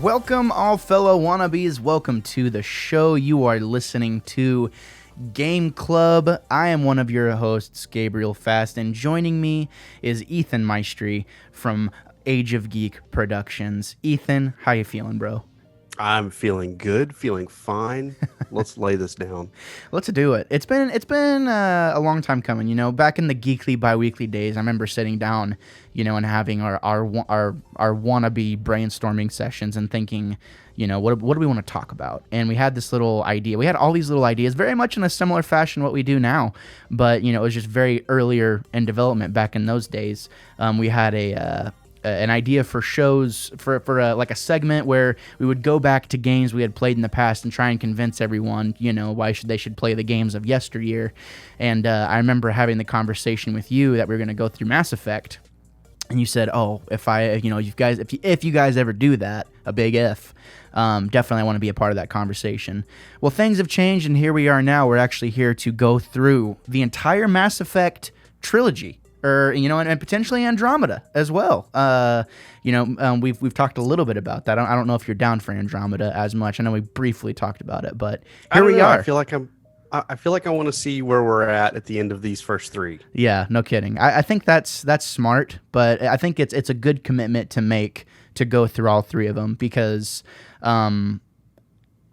Welcome, all fellow wannabes. Welcome to the show. You are listening to Game Club. I am one of your hosts, Gabriel Fast, and joining me is Ethan Maestri from Age of Geek Productions. Ethan, how you feeling, bro? I'm feeling good, feeling fine. Let's lay this down. Let's do it. It's been a long time coming. You know, back in the Geekly Biweekly days, I remember sitting down, you know, and having our wannabe brainstorming sessions and thinking, you know, what do we want to talk about? And we had this little idea. We had all these little ideas, very much in a similar fashion what we do now, but you know, it was just very earlier in development back in those days. We had an idea for shows for like a segment where we would go back to games we had played in the past and try and convince everyone, you know, why they should play the games of yesteryear. And I remember having the conversation with you that we were going to go through Mass Effect, and you said, "Oh, if you guys ever do that, a big if, definitely I want to be a part of that conversation." Well, things have changed, and here we are now. We're actually here to go through the entire Mass Effect trilogy. Or, you know, and potentially Andromeda as well. We've talked a little bit about that. I don't know if you're down for Andromeda as much. I know we briefly talked about it, but here we are. I feel like I want to see where we're at the end of these first three. Yeah, no kidding. I think that's smart, but I think it's a good commitment to make to go through all three of them because.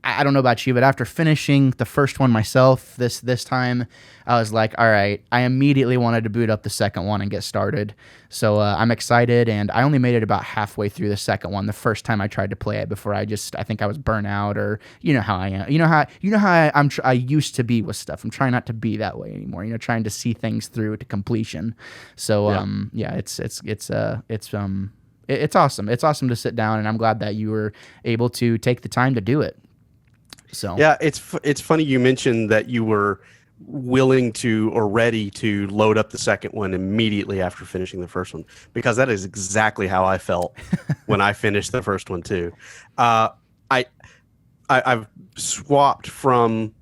I don't know about you, but after finishing the first one myself this time, I was like, all right, I immediately wanted to boot up the second one and get started. So I'm excited, and I only made it about halfway through the second one the first time I tried to play it before I think I was burnt out, or you know how I am. You know how I used to be with stuff. I'm trying not to be that way anymore. You know, trying to see things through to completion. So it's awesome. It's awesome to sit down, and I'm glad that you were able to take the time to do it. So yeah, it's funny you mentioned that you were willing to or ready to load up the second one immediately after finishing the first one, because that is exactly how I felt when I finished the first one too. I've swapped from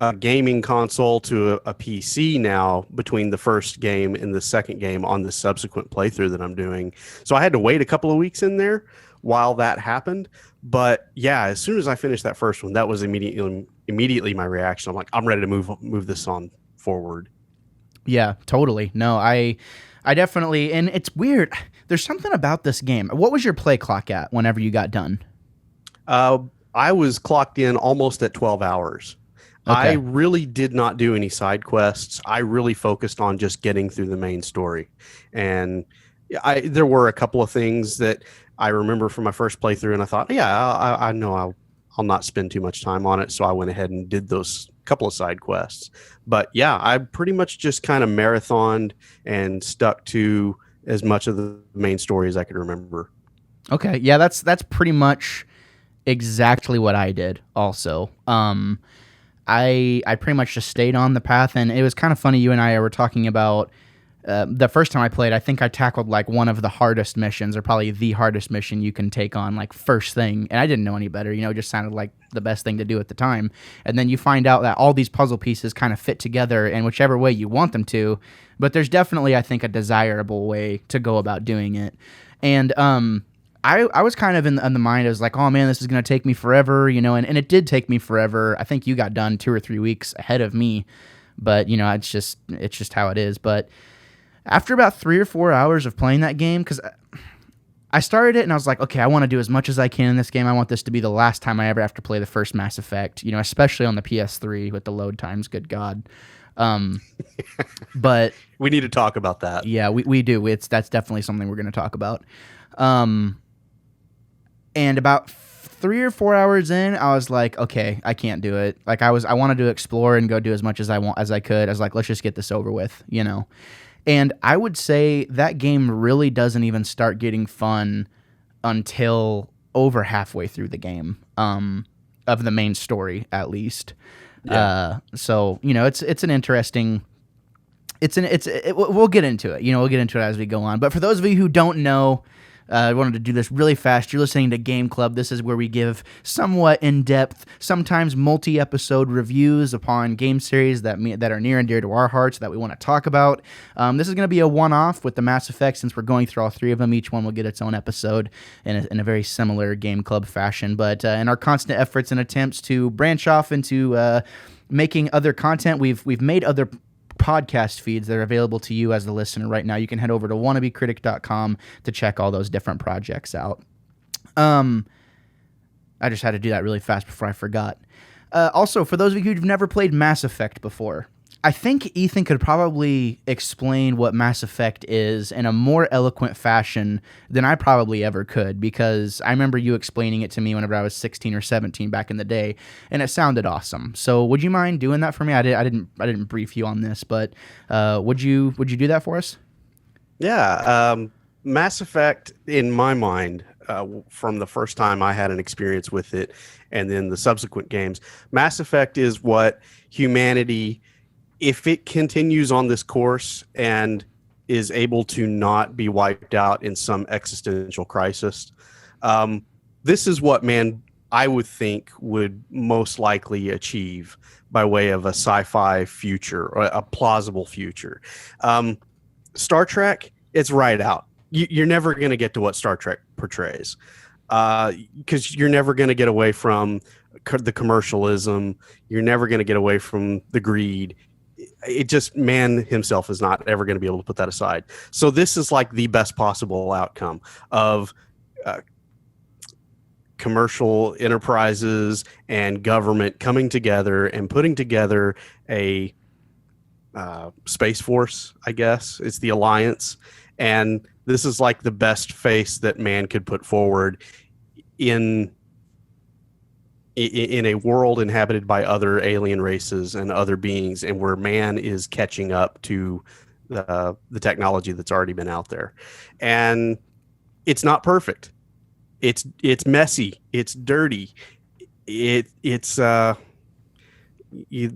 a gaming console to a PC now between the first game and the second game on the subsequent playthrough that I'm doing. So I had to wait a couple of weeks in there while that happened. But yeah, as soon as I finished that first one, that was immediately my reaction. I'm like, I'm ready to move this on forward. Yeah, totally. No, I definitely, and it's weird. There's something about this game. What was your play clock at whenever you got done? I was clocked in almost at 12 hours. Okay. I really did not do any side quests. I really focused on just getting through the main story. And there were a couple of things that I remember from my first playthrough, and I thought, yeah, I know I'll not spend too much time on it. So I went ahead and did those couple of side quests. But yeah, I pretty much just kind of marathoned and stuck to as much of the main story as I could remember. Okay. Yeah, that's pretty much exactly what I did also. I pretty much just stayed on the path, and it was kind of funny. You and I were talking about the first time I played, I think I tackled like one of the hardest missions, or probably the hardest mission you can take on, like first thing. And I didn't know any better, you know, it just sounded like the best thing to do at the time. And then you find out that all these puzzle pieces kind of fit together in whichever way you want them to. But there's definitely, I think, a desirable way to go about doing it. And I was kind of in the mind, I was like, oh man, this is going to take me forever, you know, and it did take me forever. I think you got done 2 or 3 weeks ahead of me, but you know, it's just how it is. But after about 3 or 4 hours of playing that game, because I started it and I was like, okay, I want to do as much as I can in this game. I want this to be the last time I ever have to play the first Mass Effect, you know, especially on the PS3 with the load times, good God. But we need to talk about that. Yeah, we do. That's definitely something we're going to talk about. And about 3 or 4 hours in, I was like, okay, I can't do it. Like I wanted to explore and go do as much as I could. I was like, let's just get this over with, you know. And I would say that game really doesn't even start getting fun until over halfway through the game, of the main story at least. Yeah. So you know, it's an interesting. We'll get into it. You know, we'll get into it as we go on. But for those of you who don't know I wanted to do this really fast. You're listening to Game Club. This is where we give somewhat in-depth, sometimes multi-episode reviews upon game series that are near and dear to our hearts that we want to talk about. This is going to be a one-off with the Mass Effect since we're going through all three of them. Each one will get its own episode in a very similar Game Club fashion. But in our constant efforts and attempts to branch off into making other content, we've made other podcast feeds that are available to you as the listener right now. You can head over to wannabecritic.com to check all those different projects out. I just had to do that really fast before I forgot. Also, for those of you who've never played Mass Effect before, I think Ethan could probably explain what Mass Effect is in a more eloquent fashion than I probably ever could, because I remember you explaining it to me whenever I was 16 or 17 back in the day, and it sounded awesome. So would you mind doing that for me? I didn't brief you on this, but would you do that for us? Yeah, Mass Effect, in my mind, from the first time I had an experience with it, and then the subsequent games, Mass Effect is what humanity, if it continues on this course and is able to not be wiped out in some existential crisis, this is what I would think would most likely achieve by way of a sci-fi future or a plausible future. Star Trek, it's right out. You're never going to get to what Star Trek portrays, because you're never going to get away from the commercialism. You're never going to get away from the greed. It just, man himself is not ever going to be able to put that aside. So this is like the best possible outcome of commercial enterprises and government coming together and putting together a space force, I guess. It's the Alliance. And this is like the best face that man could put forward in a world inhabited by other alien races and other beings, and where man is catching up to the technology that's already been out there. And it's not perfect. It's messy. It's dirty. There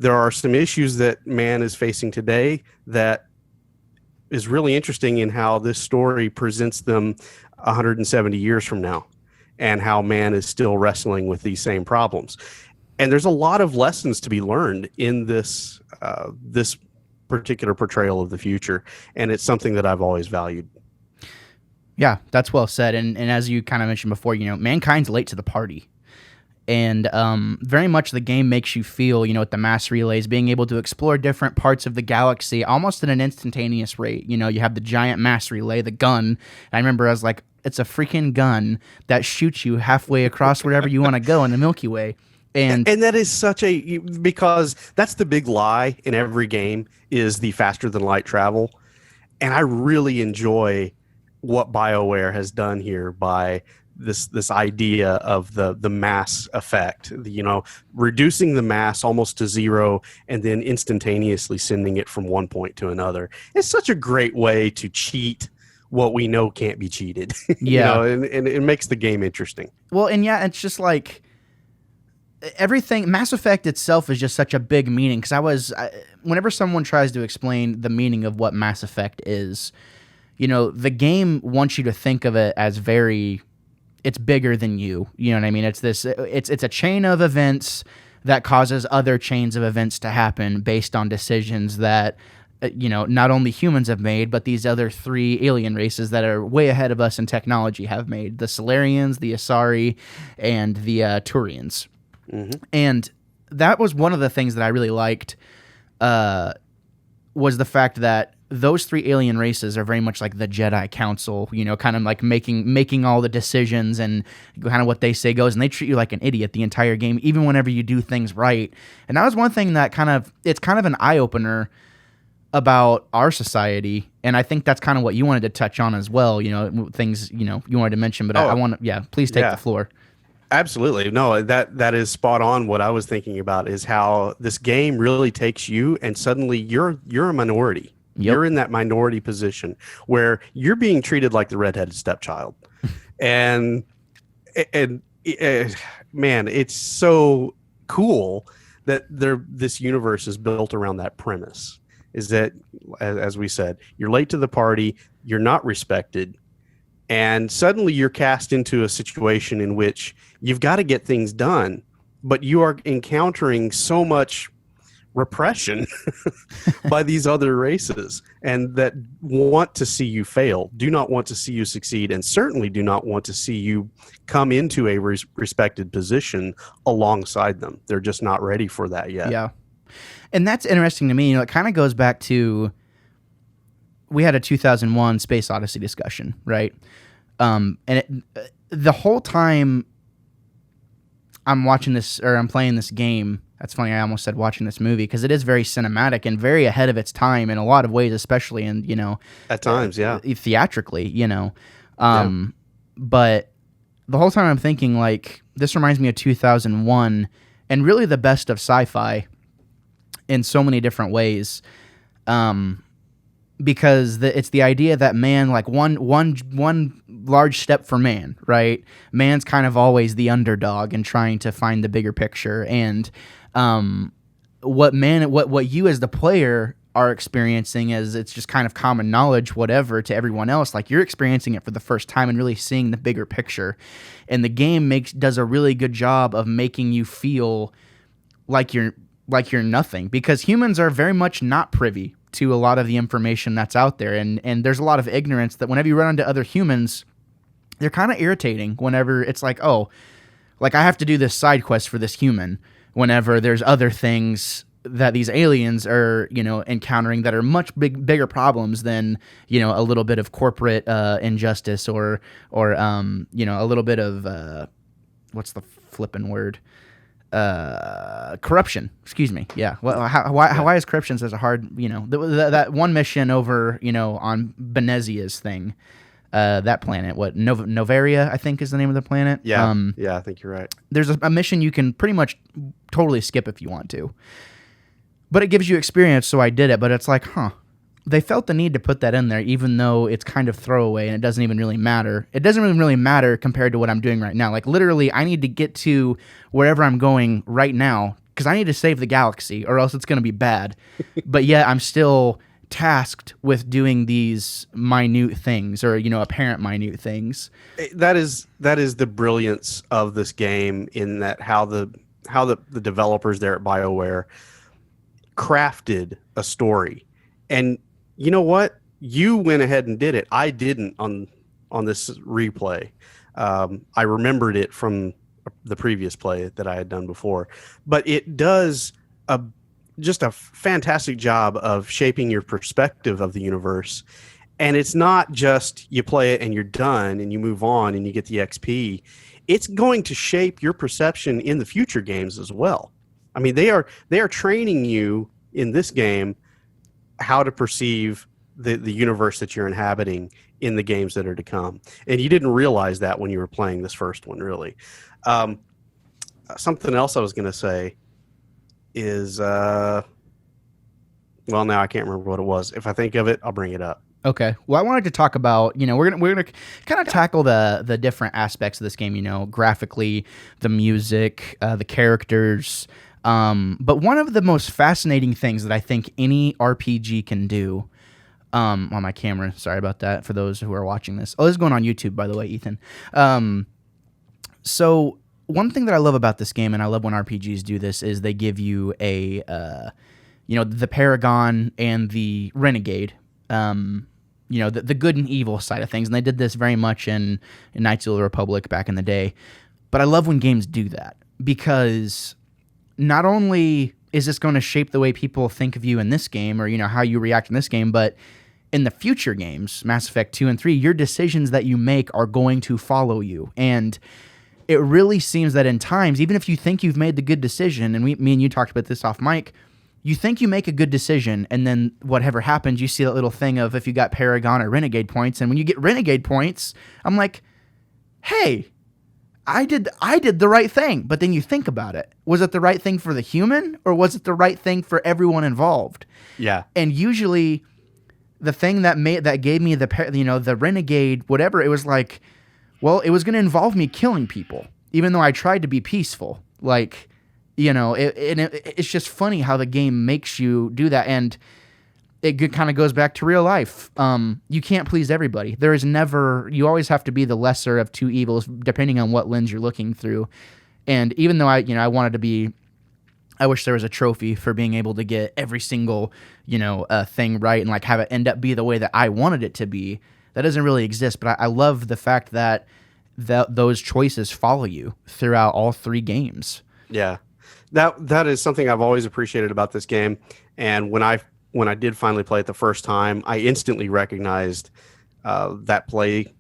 are some issues that man is facing today that is really interesting in how this story presents them 170 years from now, and how man is still wrestling with these same problems. And there's a lot of lessons to be learned in this particular portrayal of the future, and it's something that I've always valued. Yeah, that's well said. And as you kind of mentioned before, mankind's late to the party. And very much the game makes you feel, with the mass relays, being able to explore different parts of the galaxy almost at an instantaneous rate. You have the giant mass relay, the gun. I remember I was like, it's a freaking gun that shoots you halfway across wherever you want to go in the Milky Way. And that is because that's the big lie in every game, is the faster than light travel. And I really enjoy what BioWare has done here by this idea of the mass effect, reducing the mass almost to zero and then instantaneously sending it from one point to another. It's such a great way to cheat what we know can't be cheated. Yeah. And it makes the game interesting. Well, and yeah, it's just like everything. Mass Effect itself is just such a big meaning, because whenever someone tries to explain the meaning of what Mass Effect is, the game wants you to think of it as it's bigger than you. You know what I mean? It's a chain of events that causes other chains of events to happen based on decisions that not only humans have made, but these other three alien races that are way ahead of us in technology have made: the Solarians, the Asari, and the Turians. Mm-hmm. And that was one of the things that I really liked, was the fact that those three alien races are very much like the Jedi Council, kind of like making all the decisions, and kind of what they say goes, and they treat you like an idiot the entire game, even whenever you do things right. And that was one thing that it's kind of an eye-opener about our society, and I think that's kind of what you wanted to touch on as well, things, you wanted to mention, but I want to, please take the floor. Absolutely. No, that is spot on. What I was thinking about is how this game really takes you, and suddenly you're a minority. Yep. You're in that minority position where you're being treated like the redheaded stepchild. and man, it's so cool that this universe is built around that premise. Is that, as we said, you're late to the party, you're not respected, And suddenly you're cast into a situation in which you've got to get things done, but you are encountering so much repression by these other races, and that want to see you fail, do not want to see you succeed, and certainly do not want to see you come into a respected position alongside them. They're just not ready for that yet. Yeah. And that's interesting to me. It kind of goes back to, we had a 2001 Space Odyssey discussion, right? The whole time I'm watching this, or I'm playing this game, that's funny, I almost said watching this movie, because it is very cinematic and very ahead of its time in a lot of ways, especially in, at times, theatrically, But the whole time I'm thinking, like, this reminds me of 2001 and really the best of sci-fi in so many different ways. Because it's the idea that man, like one large step for man, right? Man's kind of always the underdog and trying to find the bigger picture. And what you as the player are experiencing is, it's just kind of common knowledge, whatever, to everyone else. Like, you're experiencing it for the first time and really seeing the bigger picture. And the game does a really good job of making you feel like you're nothing, because humans are very much not privy to a lot of the information that's out there, and there's a lot of ignorance that whenever you run into other humans, they're kind of irritating whenever it's like, oh, like I have to do this side quest for this human, whenever there's other things that these aliens are, encountering that are much bigger problems than, a little bit of corporate injustice or a little bit of what's the flippin' word? Corruption. Excuse me. Yeah. Well, why is corruption such a hard? That one mission over, on Benezia's thing, that planet. What Novaria, I think, is the name of the planet. Yeah. Yeah, I think you're right. There's a mission you can pretty much totally skip if you want to, but it gives you experience. So I did it. But it's like, they felt the need to put that in there, even though it's kind of throwaway and it doesn't even really matter. It doesn't even really matter compared to what I'm doing right now. Like, literally, I need to get to wherever I'm going right now because I need to save the galaxy or else it's going to be bad. But yet I'm still tasked with doing these minute things, or, apparent minute things. That is the brilliance of this game, in that how the developers there at BioWare crafted a story. And you know what? You went ahead and did it. I didn't on this replay. I remembered it from the previous play that I had done before. But it does just a fantastic job of shaping your perspective of the universe. And it's not just you play it and you're done and you move on and you get the XP. It's going to shape your perception in the future games as well. I mean, they are training you in this game how to perceive the universe that you're inhabiting in the games that are to come. And you didn't realize that when you were playing this first one, really. Something else I was going to say is, well, now I can't remember what it was. If I think of it, I'll bring it up. Okay. Well, I wanted to talk about, we're gonna kind of tackle the different aspects of this game, graphically, the music, the characters. But one of the most fascinating things that I think any RPG can do, on my camera, sorry about that for those who are watching this. Oh, this is going on YouTube, by the way, Ethan. So one thing that I love about this game, and I love when RPGs do this, is they give you the Paragon and the Renegade, the good and evil side of things. And they did this very much in Knights of the Republic back in the day. But I love when games do that, because not only is this going to shape the way people think of you in this game, or, how you react in this game, but in the future games, Mass Effect 2 and 3, your decisions that you make are going to follow you. And it really seems that in times, even if you think you've made the good decision, and me and you talked about this off mic, you think you make a good decision, and then whatever happens, you see that little thing of if you got Paragon or Renegade points, and when you get Renegade points, I'm like, hey, I did the right thing. But then you think about it. Was it the right thing for the human, or was it the right thing for everyone involved? Yeah. And usually the thing that gave me the Renegade, whatever, it was like, well, it was going to involve me killing people, even though I tried to be peaceful. Like, it's just funny how the game makes you do that. And it kind of goes back to real life. You can't please everybody. There is never, you always have to be the lesser of two evils, depending on what lens you're looking through. And even though I wanted to be, I wish there was a trophy for being able to get every single, thing right and like have it end up be the way that I wanted it to be. That doesn't really exist. But I love the fact that those choices follow you throughout all three games. Yeah, that is something I've always appreciated about this game. And when I did finally play it the first time, I instantly recognized that play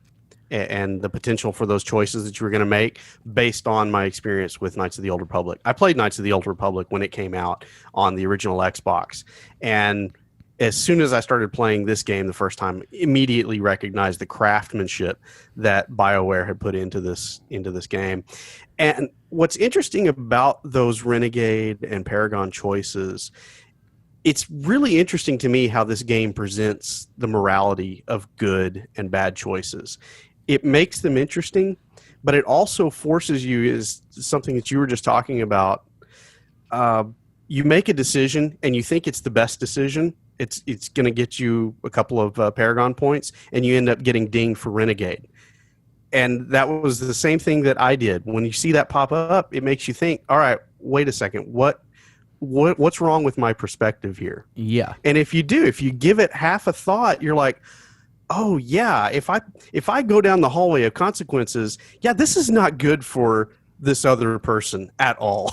and the potential for those choices that you were going to make based on my experience with Knights of the Old Republic. I played Knights of the Old Republic when it came out on the original Xbox. And as soon as I started playing this game the first time, immediately recognized the craftsmanship that BioWare had put into this game. And what's interesting about those Renegade and Paragon choices, it's really interesting to me how this game presents the morality of good and bad choices. It makes them interesting, but it also forces you, is something that you were just talking about. You make a decision and you think it's the best decision. It's going to get you a couple of Paragon points, and you end up getting dinged for Renegade. And that was the same thing that I did. When you see that pop up, it makes you think, all right, wait a second, what's wrong with my perspective here? Yeah. And if you give it half a thought, you're like, oh yeah, if I go down the hallway of consequences, yeah, this is not good for this other person at all.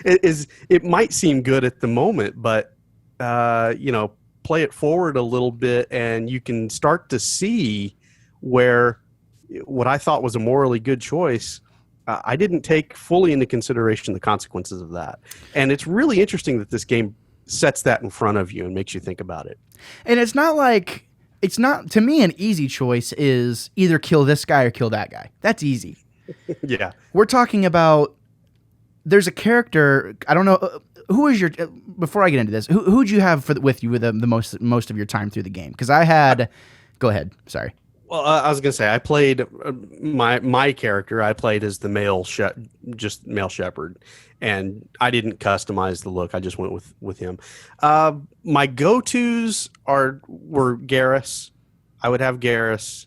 It might seem good at the moment, but play it forward a little bit and you can start to see where what I thought was a morally good choice, I didn't take fully into consideration the consequences of that. And it's really interesting that this game sets that in front of you and makes you think about it. And it's not, to me, an easy choice is either kill this guy or kill that guy. That's easy. Yeah. We're talking about, there's a character, I don't know, who is your, before I get into this, who'd you have with you with the most of your time through the game? Because I had, go ahead, sorry. Well, I was going to say, I played my character. I played as the male shepherd, and I didn't customize the look. I just went with him. My go-tos were Garrus. I would have Garrus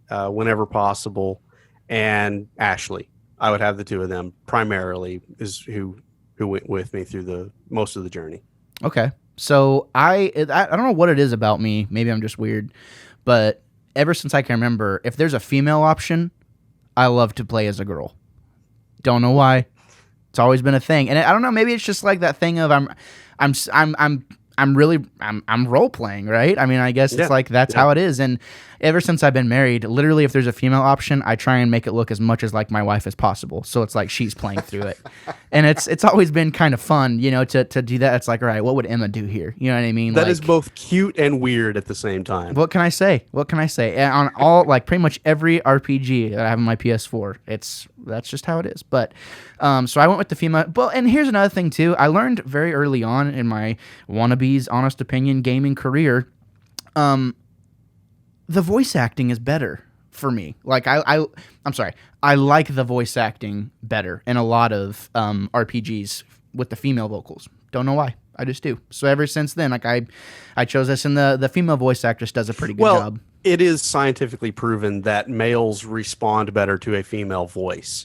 whenever possible, and Ashley. I would have the two of them primarily is who went with me through most of the journey. Okay, so I don't know what it is about me. Maybe I'm just weird, but ever since I can remember, if there's a female option, I love to play as a girl. Don't know why. It's always been a thing, and I don't know. Maybe it's just like that thing of I'm role playing, right? I mean, I guess it's like that's how it is. And ever since I've been married, literally, if there's a female option, I try and make it look as much as like my wife as possible. So it's like she's playing through it, and it's always been kind of fun, to do that. It's like, all right, what would Emma do here? You know what I mean? That is both cute and weird at the same time. What can I say? And on all, like pretty much every RPG that I have on my PS4, that's just how it is. But so I went with the female. Well, and here's another thing too. I learned very early on in my Wannabe's honest opinion gaming career, the voice acting is better for me. Like I'm sorry, I like the voice acting better in a lot of RPGs with the female vocals. Don't know why. I just do. So ever since then, like I chose this, and the female voice actress does a pretty good job. It is scientifically proven that males respond better to a female voice.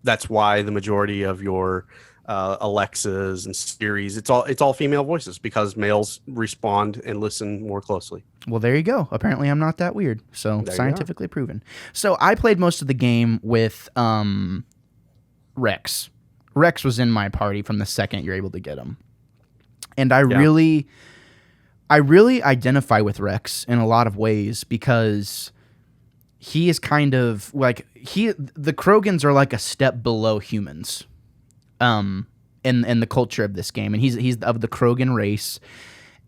That's why the majority of your Alexas and Siris, it's all female voices, because males respond and listen more closely. Well, there you go. Apparently, I'm not that weird. So scientifically proven. So I played most of the game with Rex. Rex was in my party from the second you're able to get him, and I really identify with Rex in a lot of ways, because he is kind of like the Krogans are like a step below humans. In the culture of this game, and he's of the Krogan race,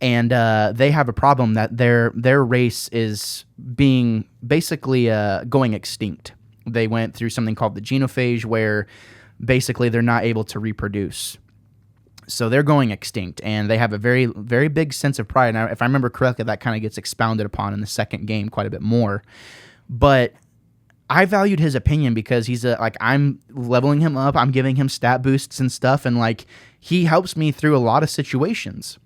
and they have a problem that their race is being basically going extinct. They went through something called the genophage, where basically they're not able to reproduce, so they're going extinct, and they have a very, very big sense of pride. Now, if I remember correctly, that kind of gets expounded upon in the second game quite a bit more, but I valued his opinion because he's I'm leveling him up, I'm giving him stat boosts and stuff, and like he helps me through a lot of situations.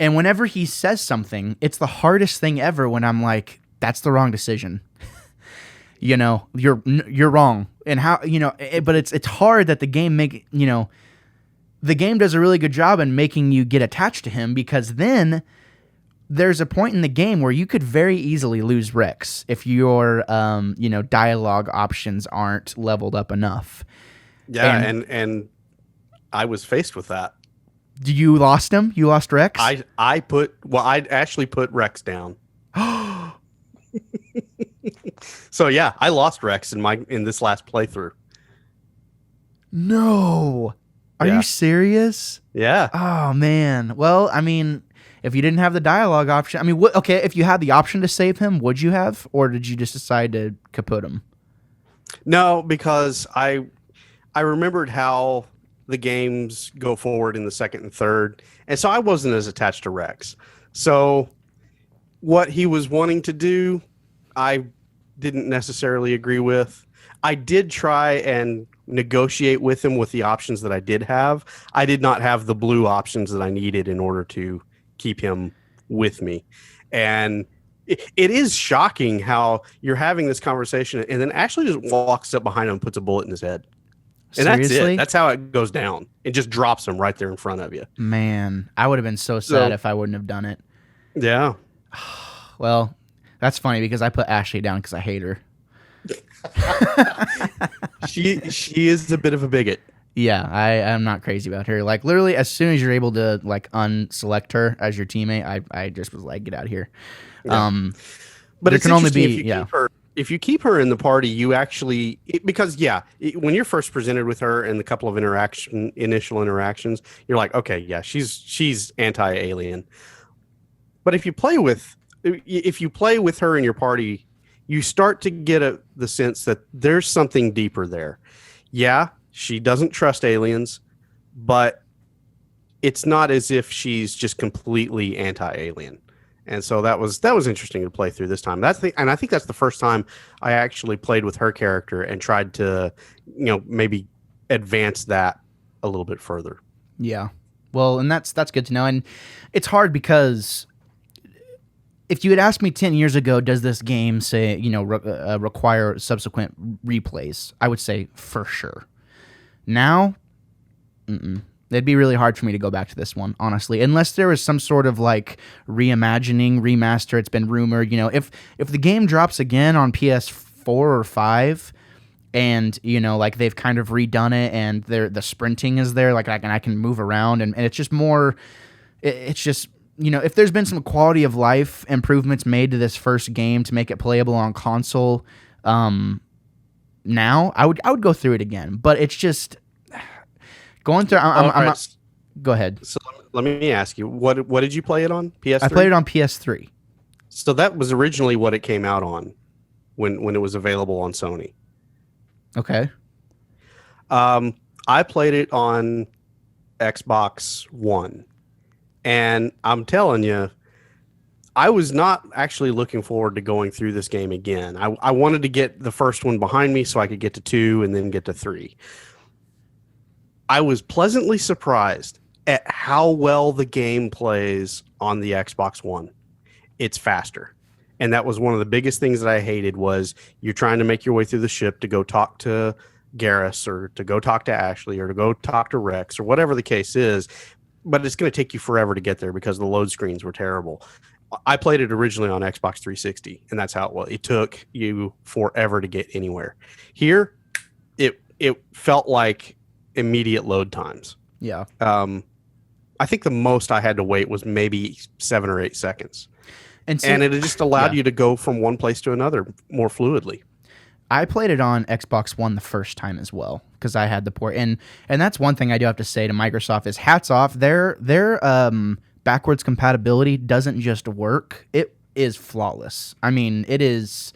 And whenever he says something, it's the hardest thing ever when I'm like, that's the wrong decision. You know, you're wrong. And how, you know, but it's hard that the game the game does a really good job in making you get attached to him, because then there's a point in the game where you could very easily lose Rex if your dialogue options aren't leveled up enough. Yeah, and I was faced with that. You lost him? You lost Rex? I actually put Rex down. So yeah, I lost Rex in this last playthrough. No. Are you serious? Yeah. Oh man. Well, I mean, if you didn't have the dialogue option, I mean, okay, if you had the option to save him, would you have, or did you just decide to kaput him? No, because I remembered how the games go forward in the second and third, and so I wasn't as attached to Rex. So what he was wanting to do, I didn't necessarily agree with. I did try and negotiate with him with the options that I did have. I did not have the blue options that I needed in order to keep him with me. And it is shocking how you're having this conversation and then Ashley just walks up behind him and puts a bullet in his head. And Seriously? that's it. That's how it goes down. It just drops him right there in front of you. Man, I would have been so sad if I wouldn't have done it. Yeah. Well, that's funny because I put Ashley down because I hate her. She is a bit of a bigot. Yeah, I'm not crazy about her. Like literally, as soon as you're able to like unselect her as your teammate, I just was like, get out of here. Yeah. But it can only be if you keep her in the party, you actually when you're first presented with her in the couple of initial interactions, you're like, okay, yeah, she's anti-alien. But if you play with her in your party, you start to get the sense that there's something deeper there. Yeah, she doesn't trust aliens, but it's not as if she's just completely anti-alien. And so that was interesting to play through this time. And I think that's the first time I actually played with her character and tried to, maybe advance that a little bit further. Yeah. Well, and that's good to know. And it's hard because if you had asked me 10 years ago, does this game say, require subsequent replays? I would say for sure. Now, it'd be really hard for me to go back to this one, honestly, unless there was some sort of like reimagining, remaster. It's been rumored, if the game drops again on PS4 or 5 and, like they've kind of redone it and the sprinting is there, like I can move around and it's just more, it's just, if there's been some quality of life improvements made to this first game to make it playable on console, now I would go through it again, but it's just going through. Go ahead. So let me ask you, what did you play it on? PS3? I played it on PS3. So that was originally what it came out on when it was available on Sony. Okay. I played it on Xbox One. And I'm telling you, I was not actually looking forward to going through this game again. I wanted to get the first one behind me so I could get to 2 and then get to 3. I was pleasantly surprised at how well the game plays on the Xbox One. It's faster. And that was one of the biggest things that I hated was you're trying to make your way through the ship to go talk to Garrus or to go talk to Ashley or to go talk to Rex or whatever the case is. But it's going to take you forever to get there because the load screens were terrible. I played it originally on Xbox 360, and that's how it was. It took you forever to get anywhere. Here, it felt like immediate load times. Yeah. I think the most I had to wait was maybe 7 or 8 seconds. And it just allowed you to go from one place to another more fluidly. I played it on Xbox One the first time as well because I had the port, and that's one thing I do have to say to Microsoft is hats off. Their backwards compatibility doesn't just work; it is flawless. I mean, it is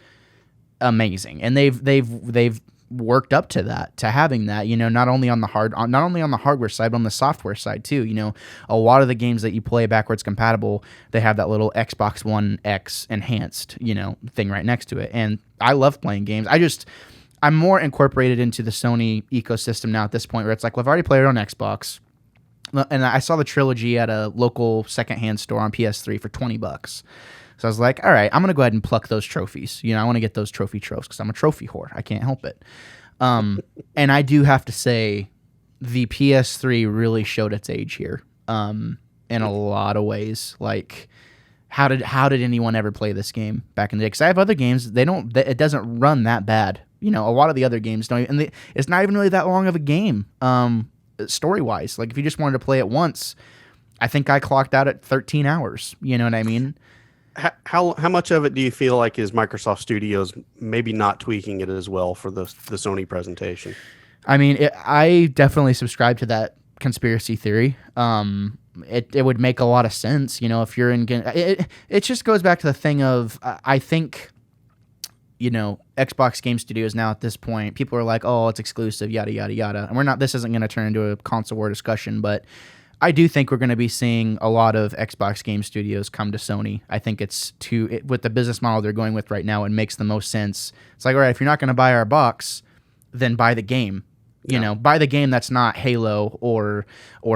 amazing, and they've worked up to that, to having that. Not only on the hardware side, but on the software side too. A lot of the games that you play backwards compatible, they have that little Xbox One X enhanced, thing right next to it, and I love playing games. I'm more incorporated into the Sony ecosystem now at this point where it's like, well, I've already played it on Xbox. And I saw the trilogy at a local secondhand store on PS3 for $20. So I was like, all right, I'm gonna go ahead and pluck those trophies. I want to get those trophies because I'm a trophy whore. I can't help it. And I do have to say, the PS3 really showed its age here. In a lot of ways. Like, how did anyone ever play this game back in the day? Because I have other games, it doesn't run that bad. A lot of the other games don't, and it's not even really that long of a game, story wise. Like, if you just wanted to play it once, I think I clocked out at 13 hours. You know what I mean? How much of it do you feel like is Microsoft Studios maybe not tweaking it as well for the Sony presentation? I mean, I definitely subscribe to that conspiracy theory. It would make a lot of sense, if you're in it just goes back to the thing of, I think, Xbox Game Studios now at this point, people are like, oh, it's exclusive, yada, yada, yada. And this isn't going to turn into a console war discussion, but I do think we're going to be seeing a lot of Xbox Game Studios come to Sony. I think with the business model they're going with right now, it makes the most sense. It's like, all right, if you're not going to buy our box, then buy the game. Buy the game that's not Halo or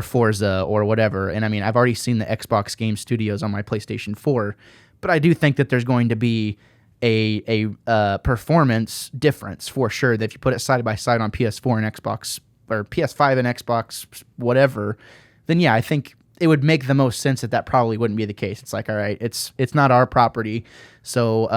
Forza or whatever. And I mean, I've already seen the Xbox Game Studios on my PlayStation 4, but I do think that there's going to be a performance difference for sure. That if you put it side by side on PS4 and Xbox, or PS5 and Xbox, whatever, then yeah, I think it would make the most sense that probably wouldn't be the case. It's like, all right, it's not our property, so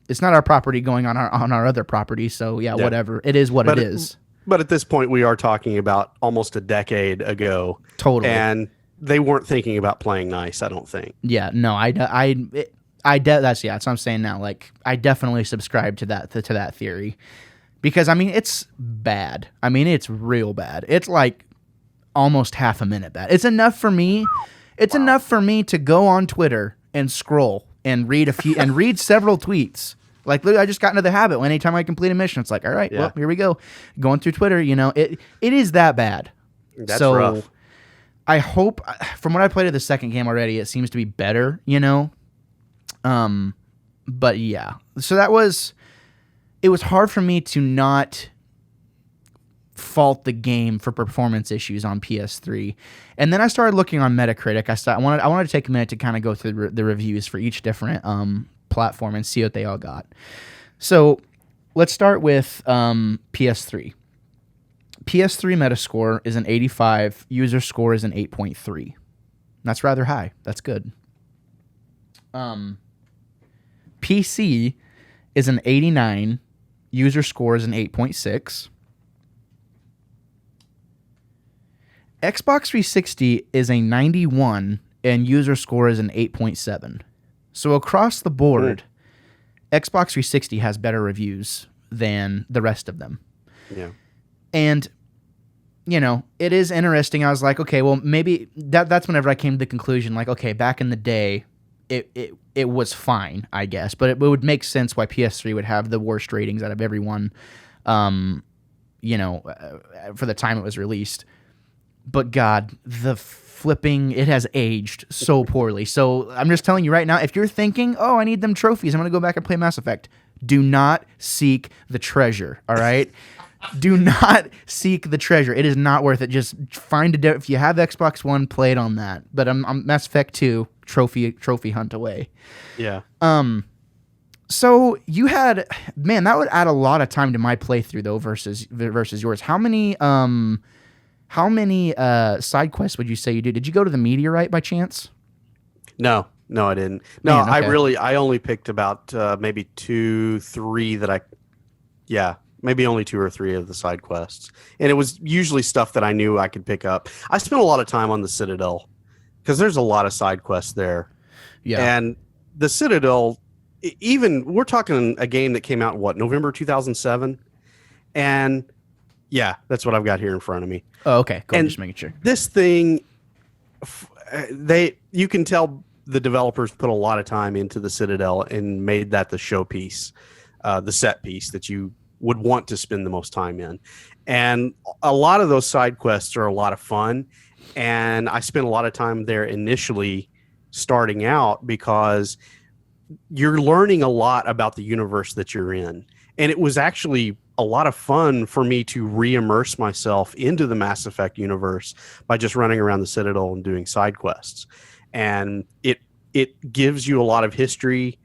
it's not our property going on our other property. So yeah, whatever. It is what it is. But at this point, we are talking about almost a decade ago. Totally. And they weren't thinking about playing nice, I don't think. Yeah, no, that's what I'm saying now. Like, I definitely subscribe to that theory, because I mean, it's bad. I mean, it's real bad. It's like almost half a minute bad. It's enough for me. It's enough for me to go on Twitter and scroll and read several tweets. Like, literally, I just got into the habit. Anytime I complete a mission, it's like, all right, well, here we go. Going through Twitter, it is that bad. That's rough. I hope, from what I played of the second game already, it seems to be better, But yeah, so it was hard for me to not fault the game for performance issues on PS3. And then I started looking on Metacritic. I wanted to take a minute to kind of go through the reviews for each different platform and see what they all got. So let's start with PS3. PS3 Metascore is an 85. User score is an 8.3. That's rather high. That's good. PC is an 89. User score is an 8.6. Xbox 360 is a 91, and user score is an 8.7. So across the board, Xbox 360 has better reviews than the rest of them. Yeah. And, it is interesting. I was like, okay, well, maybe that's whenever I came to the conclusion, like, okay, back in the day, it was fine, I guess. But it would make sense why PS3 would have the worst ratings out of everyone, for the time it was released. But God, it has aged so poorly. So I'm just telling you right now, if you're thinking, oh, I need them trophies, I'm going to go back and play Mass Effect, do not seek the treasure, all right? Do not seek the treasure. It is not worth it. Just find if you have Xbox One, play it on that. But I'm Mass Effect 2, trophy hunt away. Yeah. So you had, man, that would add a lot of time to my playthrough though versus yours. How many side quests would you say you did? Did you go to the meteorite by chance? No, I didn't. No, Man, okay. I only picked about maybe 2, 3 maybe only 2 or 3 of the side quests. And it was usually stuff that I knew I could pick up. I spent a lot of time on the Citadel because there's a lot of side quests there. Yeah. And the Citadel, even we're talking a game that came out in November 2007. And yeah, that's what I've got here in front of me. Oh, okay. Cool. And just making sure. This thing, you can tell the developers put a lot of time into the Citadel and made that the showpiece, the set piece that you would want to spend the most time in. And a lot of those side quests are a lot of fun. And I spent a lot of time there initially starting out because you're learning a lot about the universe that you're in. And it was actually a lot of fun for me to re-immerse myself into the Mass Effect universe by just running around the Citadel and doing side quests. And it gives you a lot of history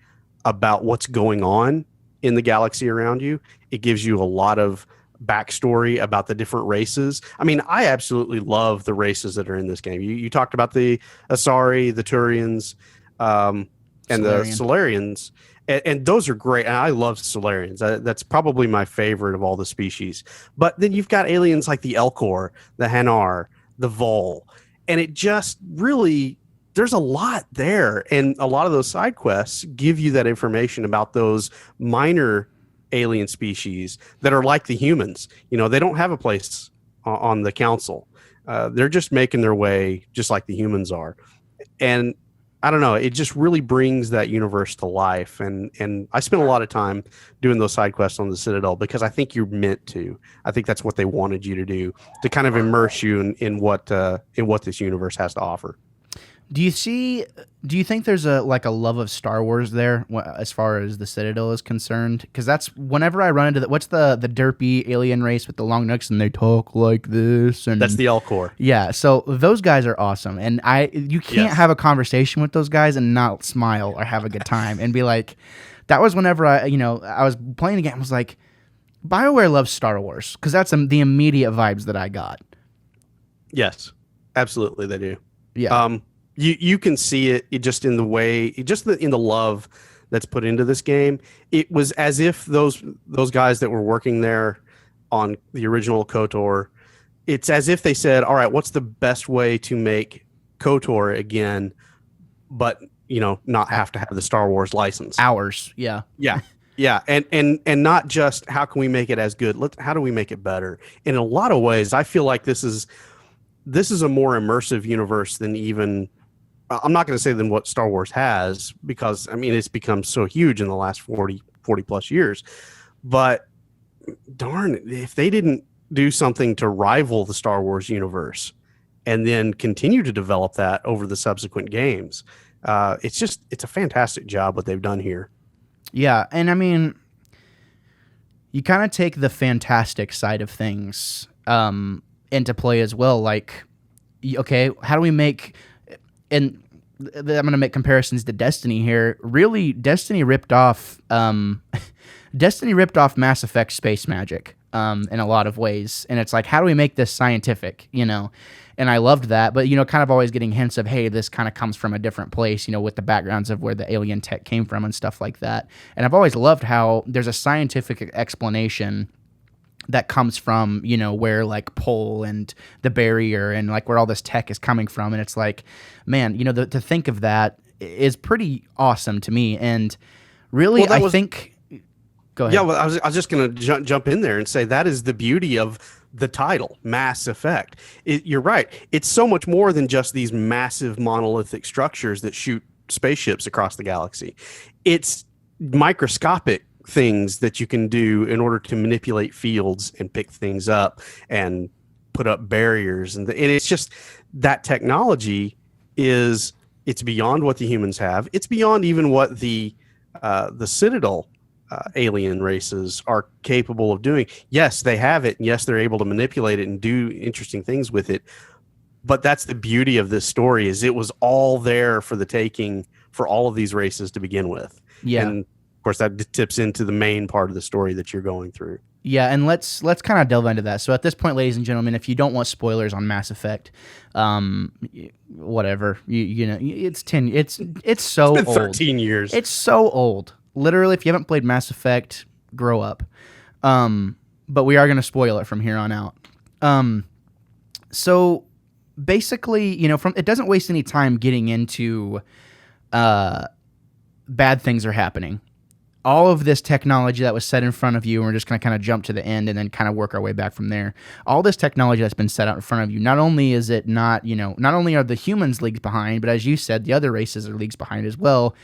about what's going on in the galaxy around you. It gives you a lot of backstory about the different races. I mean, I absolutely love the races that are in this game. You talked about the Asari, the Turians, and the Solarians, and those are great. And I love Solarians. That's probably my favorite of all the species. But then you've got aliens like the Elcor, the Hanar, the Vol, and it just really, there's a lot there. And a lot of those side quests give you that information about those minor alien species that are like the humans. You know, they don't have a place on the council. They're just making their way just like the humans are. And I don't know, it just really brings that universe to life. And I spent a lot of time doing those side quests on the Citadel because I think you're meant to. I think that's what they wanted you to do, to kind of immerse you in what this universe has to offer. Do you think there's a love of Star Wars there as far as the Citadel is concerned? Because that's whenever I run into what's the derpy alien race with the long necks and they talk like this, and that's the Elcor. Yeah, so those guys are awesome, and you can't have a conversation with those guys and not smile or have a good time and be like, that was whenever I was playing the game. I was like, BioWare loves Star Wars because that's the immediate vibes that I got. Yes, absolutely, they do. Yeah. You can see it just in the way, in the love that's put into this game. It was as if those guys that were working there on the original KOTOR, it's as if they said, all right, what's the best way to make KOTOR again, but, not have to have the Star Wars license. Ours, yeah. Yeah. Yeah, and not just how can we make it as good, how do we make it better? In a lot of ways, I feel like this is a more immersive universe than even, I'm not going to say than what Star Wars has, because I mean it's become so huge in the last 40 plus years. But darn, if they didn't do something to rival the Star Wars universe and then continue to develop that over the subsequent games, it's a fantastic job what they've done here. Yeah, and I mean, you kind of take the fantastic side of things into play as well. Like, okay, how do we make, and I'm going to make comparisons to Destiny here. Really, Destiny ripped off Mass Effect space magic in a lot of ways, and it's like, how do we make this scientific? And I loved that, but kind of always getting hints of, hey, this kind of comes from a different place, with the backgrounds of where the alien tech came from and stuff like that. And I've always loved how there's a scientific explanation that comes from, where like Pole and the barrier and like where all this tech is coming from. And it's like, man, to think of that is pretty awesome to me. And really, I think, go ahead. Yeah, well, I was just going to jump in there and say that is the beauty of the title, Mass Effect. You're right. It's so much more than just these massive monolithic structures that shoot spaceships across the galaxy. It's microscopic things that you can do in order to manipulate fields and pick things up and put up barriers. And it's just that technology it's beyond what the humans have. It's beyond even what the Citadel alien races are capable of doing. Yes, they have it. And yes, they're able to manipulate it and do interesting things with it. But that's the beauty of this story, is it was all there for the taking for all of these races to begin with. Yeah. And of course that tips into the main part of the story that you're going through. Yeah, and let's kind of delve into that. So at this point, ladies and gentlemen, if you don't want spoilers on Mass Effect, whatever, it's 10. It's so been old. 13 years. It's so old. Literally, if you haven't played Mass Effect, grow up. But we are going to spoil it from here on out. So basically, it doesn't waste any time getting into bad things are happening. All of this technology that was set in front of you, and we're just going to kind of jump to the end and then kind of work our way back from there. All this technology that's been set out in front of you, not only is it not only are the humans leagues behind, but as you said, the other races are leagues behind as well.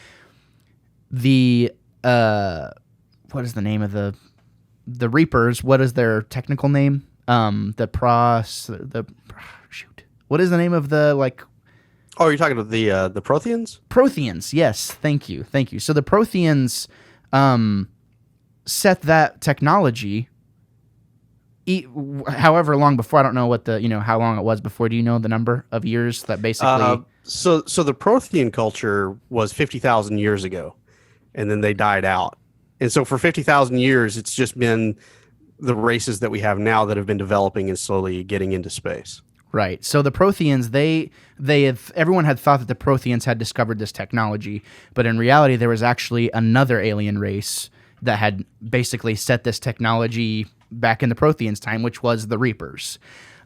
The what is the name of the Reapers? What is their technical name? What is the name of the like? Oh, you're talking about the Protheans? Protheans, yes. Thank you. So the Protheans set that technology however long before. I don't know what how long it was before. Do you know the number of years that basically? So the Prothean culture was 50,000 years ago, and then they died out. And so for 50,000 years, it's just been the races that we have now that have been developing and slowly getting into space. Right. So the Protheans, everyone had thought that the Protheans had discovered this technology, but in reality, there was actually another alien race that had basically set this technology back in the Protheans' time, which was the Reapers.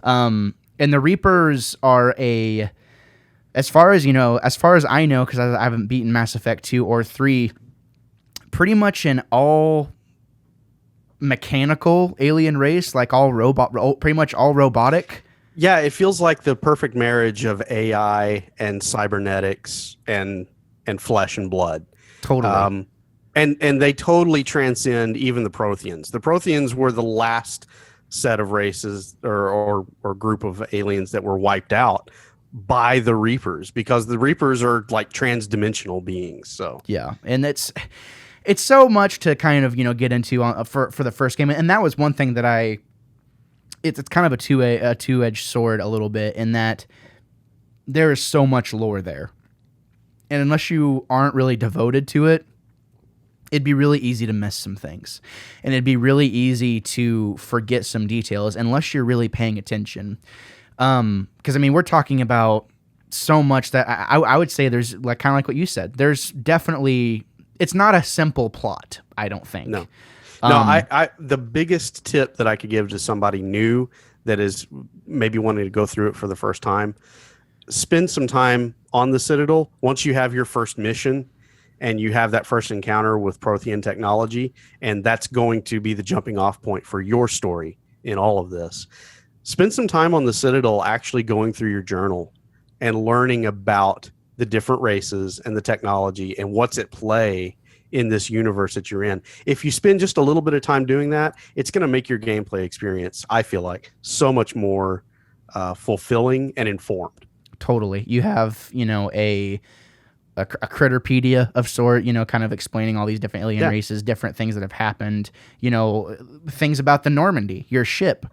And the Reapers are as far as I know, because I haven't beaten Mass Effect 2 or 3, pretty much an all mechanical alien race, like pretty much all robotic. Yeah, it feels like the perfect marriage of AI and cybernetics and flesh and blood. Totally. And they totally transcend even the Protheans. The Protheans were the last set of races or group of aliens that were wiped out by the Reapers, because the Reapers are like trans-dimensional beings. So yeah, and it's so much to kind of get into for the first game, and that was one thing that it's kind of a two-edged sword a little bit, in that there is so much lore there, and unless you aren't really devoted to it, it'd be really easy to miss some things, and it'd be really easy to forget some details unless you're really paying attention. Because I mean, we're talking about so much that I would say there's like kind of like what you said. There's definitely, it's not a simple plot, I don't think. No. I the biggest tip that I could give to somebody new that is maybe wanting to go through it for the first time: spend some time on the Citadel. Once you have your first mission and you have that first encounter with Prothean technology, and that's going to be the jumping off point for your story in all of this. Spend some time on the Citadel actually going through your journal and learning about the different races and the technology and what's at play in this universe that you're in. If you spend just a little bit of time doing that, it's going to make your gameplay experience, I feel like, so much more fulfilling and informed. Totally. You have, a Critterpedia of sort, kind of explaining all these different alien races, different things that have happened, things about the Normandy, your ship.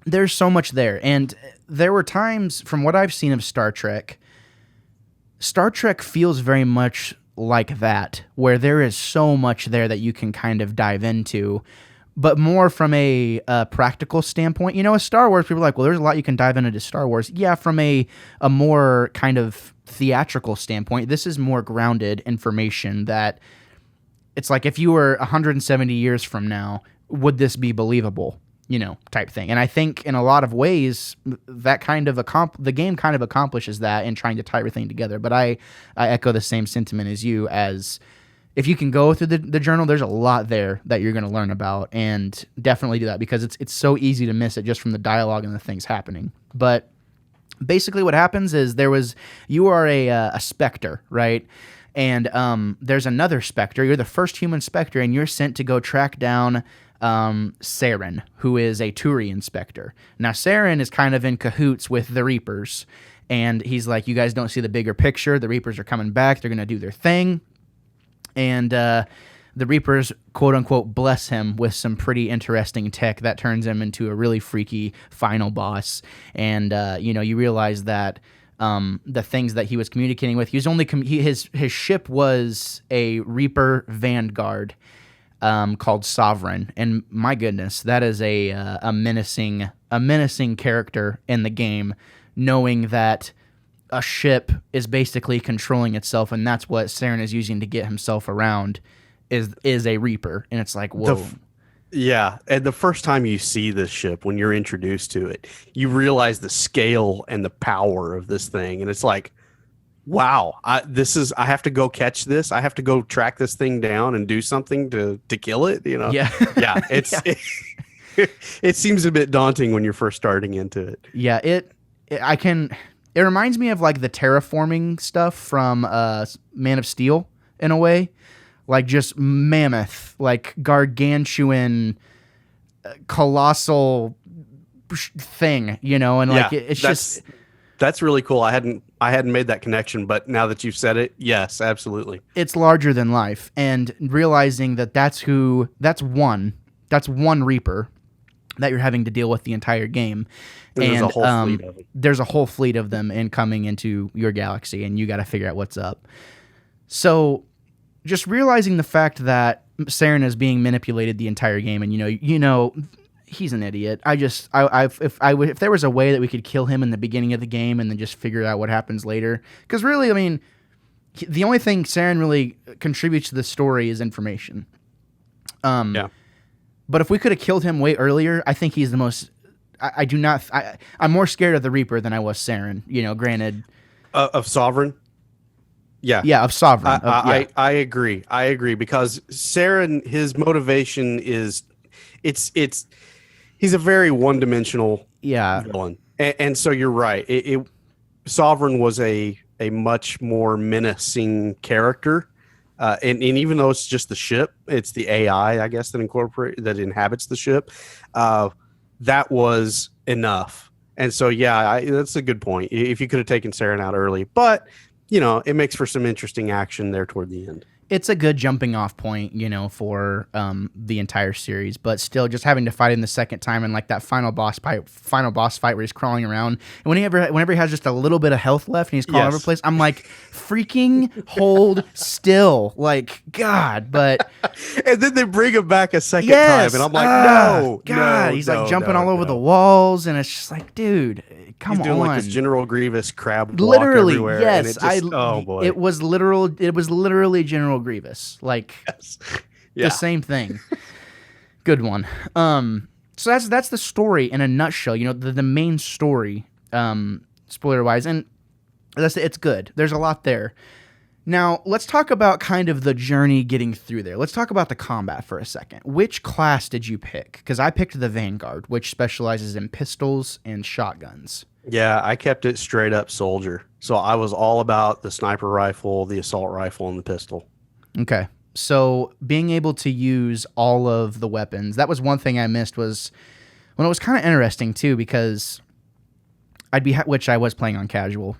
There's so much there. And there were times, from what I've seen of Star Trek feels very much like that, where there is so much there that you can kind of dive into, but more from a practical standpoint. A Star Wars, people are like, well, there's a lot you can dive into Star Wars. Yeah, from a more kind of theatrical standpoint, this is more grounded information that it's like, if you were 170 years from now, would this be believable? Type thing. And I think in a lot of ways that kind of the game kind of accomplishes that in trying to tie everything together. But I echo the same sentiment as you, as if you can go through the journal, there's a lot there that you're going to learn about, and definitely do that, because it's so easy to miss it just from the dialogue and the things happening. But basically what happens is you are a Spectre, right? And there's another Spectre. You're the first human Spectre, and you're sent to go track down Saren, who is a Turian Spectre. Now, Saren is kind of in cahoots with the Reapers, and he's like, you guys don't see the bigger picture. The Reapers are coming back. They're going to do their thing. And the Reapers, quote-unquote, bless him with some pretty interesting tech that turns him into a really freaky final boss. And, you realize that the things that he was communicating with, he was only his ship was a Reaper Vanguard, called Sovereign, and my goodness, that is a menacing character in the game, knowing that a ship is basically controlling itself, and that's what Saren is using to get himself around, is a Reaper. And it's like, whoa. And the first time you see this ship, when you're introduced to it, you realize the scale and the power of this thing, and it's like, wow, I have to go catch this. I have to go track this thing down and do something to kill it. Yeah. Yeah. It seems a bit daunting when you're first starting into it. Yeah. It reminds me of like the terraforming stuff from Man of Steel in a way, like just mammoth, like gargantuan, colossal thing, and like that's really cool. I hadn't made that connection, but now that you've said it, yes, absolutely. It's larger than life, and realizing that that's one Reaper, that you're having to deal with the entire game. And there's a whole fleet of them. There's a whole fleet of them incoming into your galaxy, and you got to figure out what's up. So just realizing the fact that Saren is being manipulated the entire game, and he's an idiot. If there was a way that we could kill him in the beginning of the game and then just figure out what happens later, because really, I mean, the only thing Saren really contributes to the story is information. Yeah. But if we could have killed him way earlier, I think he's the most. I'm more scared of the Reaper than I was Saren. Granted. Of Sovereign. Yeah. Yeah, of Sovereign. I agree. I agree because Saren, his motivation is, he's a very one-dimensional villain, and so you're right. Sovereign was a much more menacing character. And even though it's just the ship, it's the AI, I guess, that inhabits the ship. That was enough. And so, that's a good point. If you could have taken Saren out early, but it makes for some interesting action there toward the end. It's a good jumping off point, for the entire series, but still just having to fight him the second time and like that final boss fight where he's crawling around, and whenever he has just a little bit of health left and he's crawling over the place, I'm like, freaking hold still, like, God. But and then they bring him back a second time, and I'm like, no, God, he's like jumping all over the walls, and it's just like, dude, come on. He's doing like this General Grievous crab literally walk everywhere. Yes, oh boy, it was literally General Grievous, like the same thing. Good one. So that's the story in a nutshell. The main story, spoiler wise, and it's good. There's a lot there. Now let's talk about kind of the journey getting through there. Let's talk about the combat for a second. Which class did you pick? Because I picked the Vanguard, which specializes in pistols and shotguns. Yeah, I kept it straight up soldier. So I was all about the sniper rifle, the assault rifle, and the pistol. Okay. So being able to use all of the weapons, that was one thing I missed, was when it was kind of interesting too, because which I was playing on casual,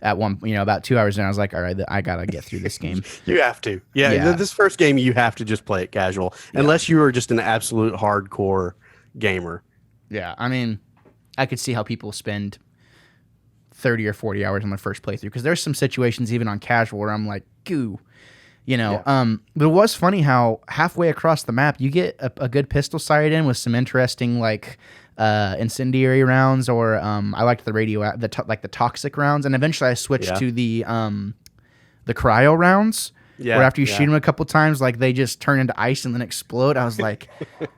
at about 2 hours in, I was like, all right, I got to get through this game. You have to. Yeah. This first game, you have to just play it casual, unless you are just an absolute hardcore gamer. Yeah. I mean, I could see how people spend 30 or 40 hours on their first playthrough, because there's some situations even on casual where I'm like, goo. But it was funny how halfway across the map you get a good pistol sight in with some interesting like incendiary rounds, or I liked the the toxic rounds, and eventually I switched to the cryo rounds. Yeah, where after you shoot them a couple times, like they just turn into ice and then explode. I was like,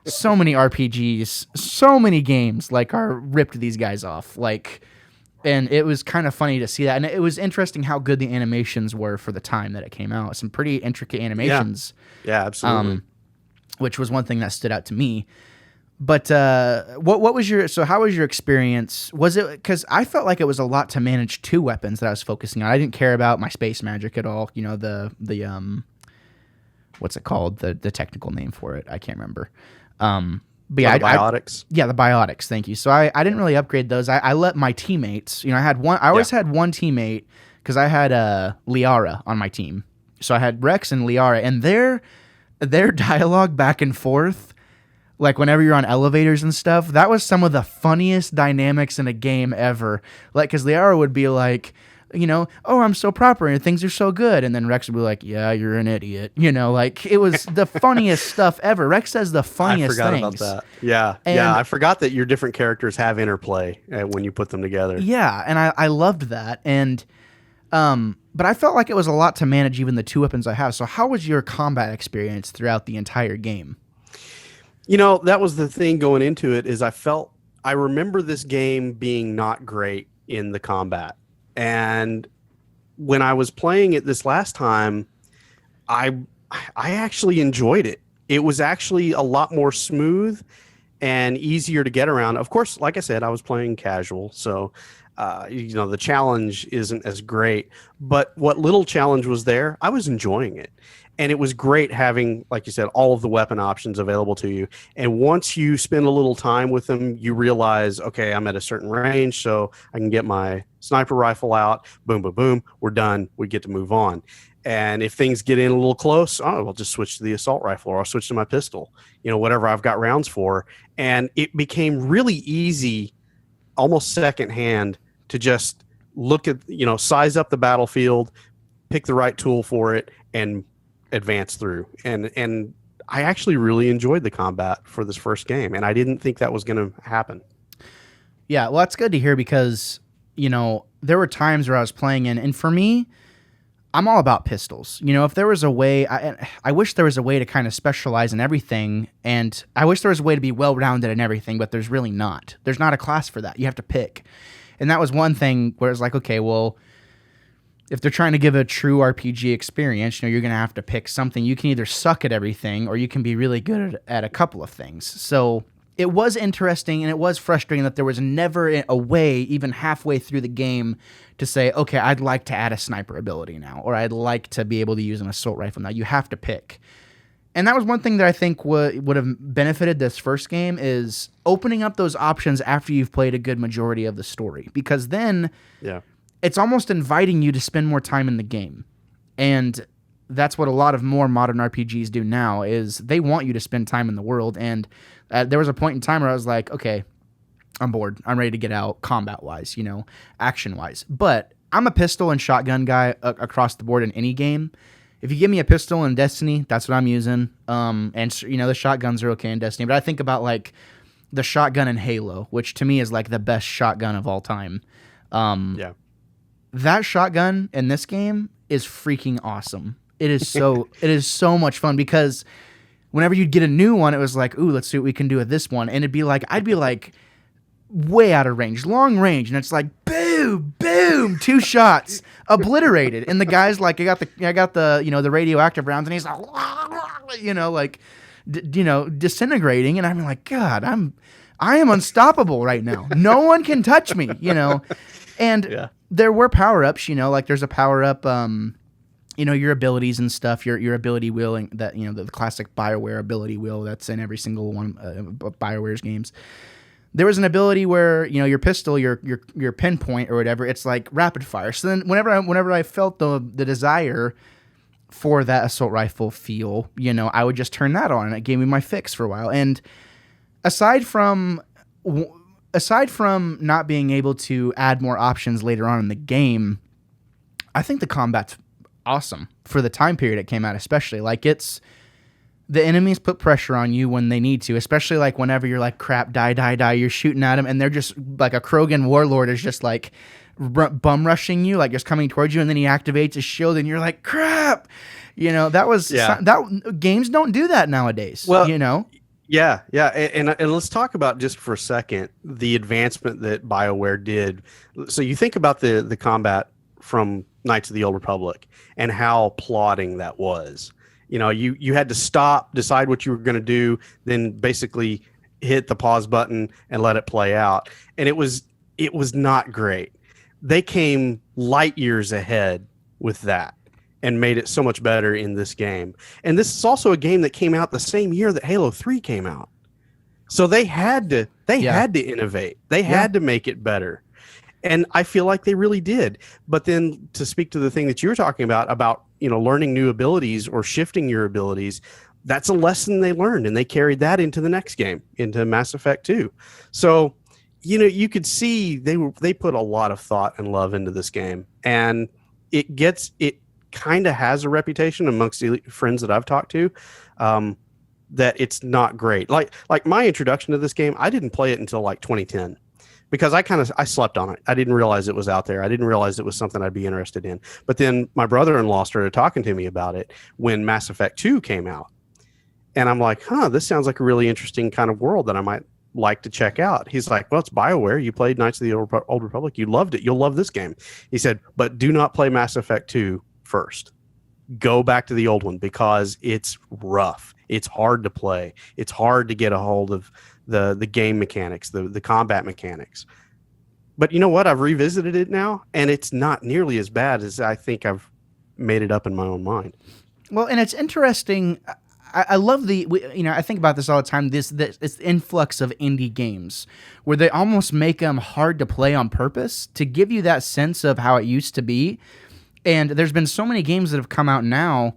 so many RPGs, so many games like are ripped these guys off, like. And it was kind of funny to see that. And it was interesting how good the animations were for the time that it came out. Some pretty intricate animations. Yeah, absolutely. Which was one thing that stood out to me. But what was how was your experience? Was it, because I felt like it was a lot to manage two weapons that I was focusing on. I didn't care about my space magic at all. The what's it called? The technical name for it. I can't remember. But the biotics. The biotics. Thank you. So I didn't really upgrade those. I let my teammates. I had one. I always had one teammate because I had Liara on my team. So I had Rex and Liara, and their dialogue back and forth, like whenever you're on elevators and stuff, that was some of the funniest dynamics in a game ever. Like, because Liara would be like, oh, I'm so proper and things are so good. And then Rex would be like, yeah, you're an idiot. Like it was the funniest stuff ever. Rex says the funniest things. I forgot about that. Yeah. I forgot that your different characters have interplay when you put them together. Yeah. And I loved that. And, but I felt like it was a lot to manage even the two weapons I have. So how was your combat experience throughout the entire game? That was the thing going into it, is I remember this game being not great in the combat. And when I was playing it this last time, I actually enjoyed it. It was actually a lot more smooth and easier to get around. Of course, like I said, I was playing casual, so the challenge isn't as great. But what little challenge was there, I was enjoying it. And it was great having, like you said, all of the weapon options available to you. And once you spend a little time with them, you realize, okay, I'm at a certain range, so I can get my sniper rifle out. Boom, boom, boom. We're done. We get to move on. And if things get in a little close, I'll just switch to the assault rifle, or I'll switch to my pistol, whatever I've got rounds for. And it became really easy, almost secondhand, to just look at, size up the battlefield, pick the right tool for it, and advance through. And I actually really enjoyed the combat for this first game, and I didn't think that was going to happen. Yeah, well, that's good to hear because, there were times where I was playing and for me, I'm all about pistols. If there was a way, I wish there was a way to kind of specialize in everything, and I wish there was a way to be well-rounded in everything, but there's really not. There's not a class for that. You have to pick. And that was one thing where it's like, okay, well, if they're trying to give a true RPG experience, you're going to have to pick something. You can either suck at everything or you can be really good at a couple of things. So it was interesting and it was frustrating that there was never a way, even halfway through the game, to say, okay, I'd like to add a sniper ability now, or I'd like to be able to use an assault rifle now. You have to pick. And that was one thing that I think would have benefited this first game, is opening up those options after you've played a good majority of the story. Because then it's almost inviting you to spend more time in the game. And that's what a lot of more modern RPGs do now, is they want you to spend time in the world. And there was a point in time where I was like, okay, I'm bored. I'm ready to get out combat-wise, action-wise. But I'm a pistol and shotgun guy across the board in any game. If you give me a pistol in Destiny, that's what I'm using. And the shotguns are okay in Destiny. But I think about like the shotgun in Halo, which to me is like the best shotgun of all time. That shotgun in this game is freaking awesome. It is so much fun, because whenever you'd get a new one, it was like, ooh, let's see what we can do with this one. And I'd be like way out of range, long range, and it's like boom, boom, 2 shots, obliterated. And the guy's like, I got the the radioactive rounds, and he's like, disintegrating, and I'm like, God, I am unstoppable right now. No one can touch me, And there were power-ups, like there's a power-up, your abilities and stuff, your ability wheel, and that, the classic BioWare ability wheel that's in every single one of BioWare's games. There was an ability where, your pistol, your pinpoint or whatever, it's like rapid fire. So then whenever I felt the desire for that assault rifle feel, I would just turn that on, and it gave me my fix for a while. And aside from not being able to add more options later on in the game, I think the combat's awesome for the time period it came out, especially. Like, the enemies put pressure on you when they need to, especially like whenever you're like, crap, die, you're shooting at them, and they're just like, a Krogan warlord is just like bum rushing you, like just coming towards you, and then he activates his shield, and you're like, crap. That games don't do that nowadays. Well, Yeah. And let's talk about, just for a second, the advancement that BioWare did. So you think about the combat from Knights of the Old Republic and how plodding that was. You had to stop, decide what you were going to do, then basically hit the pause button and let it play out. And it was not great. They came light years ahead with that and made it so much better in this game. And this is also a game that came out the same year that Halo 3 came out. So they had to innovate. They had to make it better. And I feel like they really did. But then, to speak to the thing that you were talking about, learning new abilities or shifting your abilities, that's a lesson they learned, and they carried that into the next game, into Mass Effect 2. So, you could see they put a lot of thought and love into this game, and it kind of has a reputation amongst the friends that I've talked to, that it's not great. Like my introduction to this game, I didn't play it until like 2010. Because I slept on it. I didn't realize it was out there. I didn't realize it was something I'd be interested in. But then my brother-in-law started talking to me about it when Mass Effect 2 came out. And I'm like, this sounds like a really interesting kind of world that I might like to check out. He's like, well, it's BioWare. You played Knights of the Old Republic. You loved it. You'll love this game. He said, but do not play Mass Effect 2 first. Go back to the old one, because it's rough. It's hard to play. It's hard to get a hold of the game mechanics, the combat mechanics. But you know what? I've revisited it now, and it's not nearly as bad as I think I've made it up in my own mind. Well, and it's interesting. I love I think about this all the time, this influx of indie games where they almost make them hard to play on purpose to give you that sense of how it used to be. And there's been so many games that have come out now.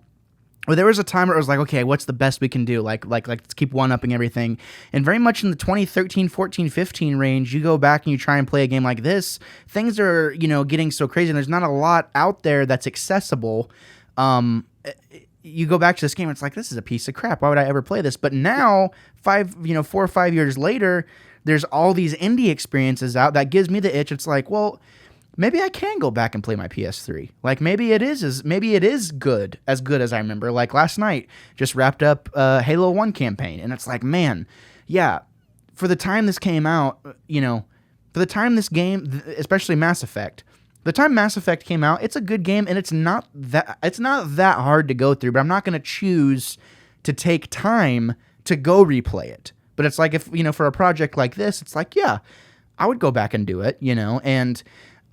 Well, there was a time where it was like, okay, what's the best we can do? Like let's keep one-upping everything. And very much in the 2013, 14, 15 range, you go back and you try and play a game like this, things are, getting so crazy, and there's not a lot out there that's accessible. You go back to this game, it's like, this is a piece of crap. Why would I ever play this? But now, 4 or 5 years later, there's all these indie experiences out that gives me the itch. It's like, well, maybe I can go back and play my PS3. Like maybe it is good as I remember. Like last night, just wrapped up Halo 1 campaign, and it's like, man, yeah, for the time this came out, for the time this game, especially Mass Effect, the time Mass Effect came out, it's a good game, and it's not that hard to go through. But I'm not going to choose to take time to go replay it. But it's like if for a project like this, it's like, yeah, I would go back and do it, and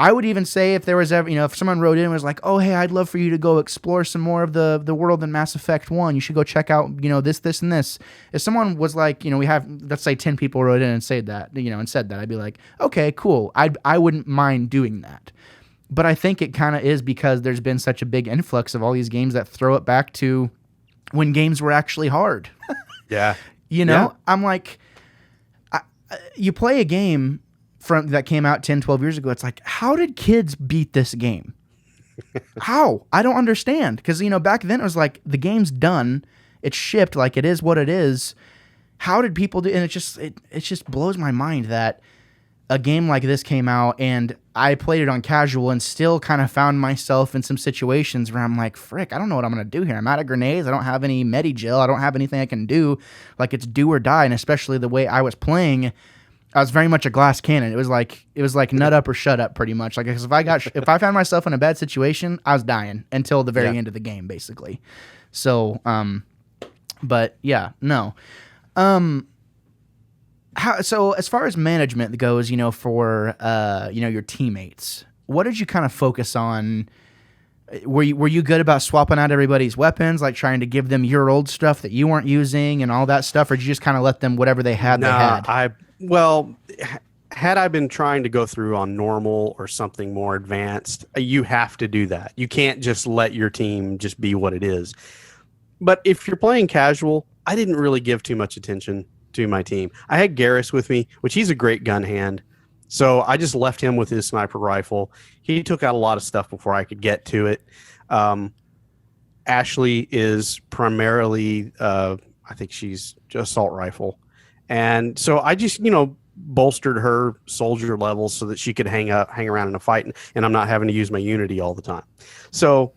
I would even say if there was ever, if someone wrote in and was like, oh, hey, I'd love for you to go explore some more of the world in Mass Effect 1. You should go check out, this, and this. If someone was like, we have, let's say 10 people wrote in and said that, I'd be like, okay, cool. I wouldn't mind doing that. But I think it kind of is because there's been such a big influx of all these games that throw it back to when games were actually hard. Yeah. I'm like, you play a game that came out 10, 12 years ago, it's like, how did kids beat this game? How? I don't understand. Because, back then it was like, the game's done. It's shipped. Like, it is what it is. How did people do? And it just blows my mind that a game like this came out and I played it on casual and still kind of found myself in some situations where I'm like, frick, I don't know what I'm going to do here. I'm out of grenades. I don't have any Medi-Gel. I don't have anything I can do. Like, it's do or die. And especially the way I was playing, I was very much a glass cannon. It was like nut up or shut up, pretty much. Like, if I found myself in a bad situation, I was dying until the very end of the game, basically. So, but yeah, no. So as far as management goes, for your teammates, what did you kind of focus on? Were you good about swapping out everybody's weapons, like trying to give them your old stuff that you weren't using and all that stuff, or did you just kind of let them whatever they had? Well, had I been trying to go through on normal or something more advanced, you have to do that. You can't just let your team just be what it is. But if you're playing casual, I didn't really give too much attention to my team. I had Garrus with me, which he's a great gun hand. So I just left him with his sniper rifle. He took out a lot of stuff before I could get to it. Ashley is primarily, I think she's just assault rifle. And so I just, bolstered her soldier levels so that she could hang around in a fight, and I'm not having to use my Unity all the time. So,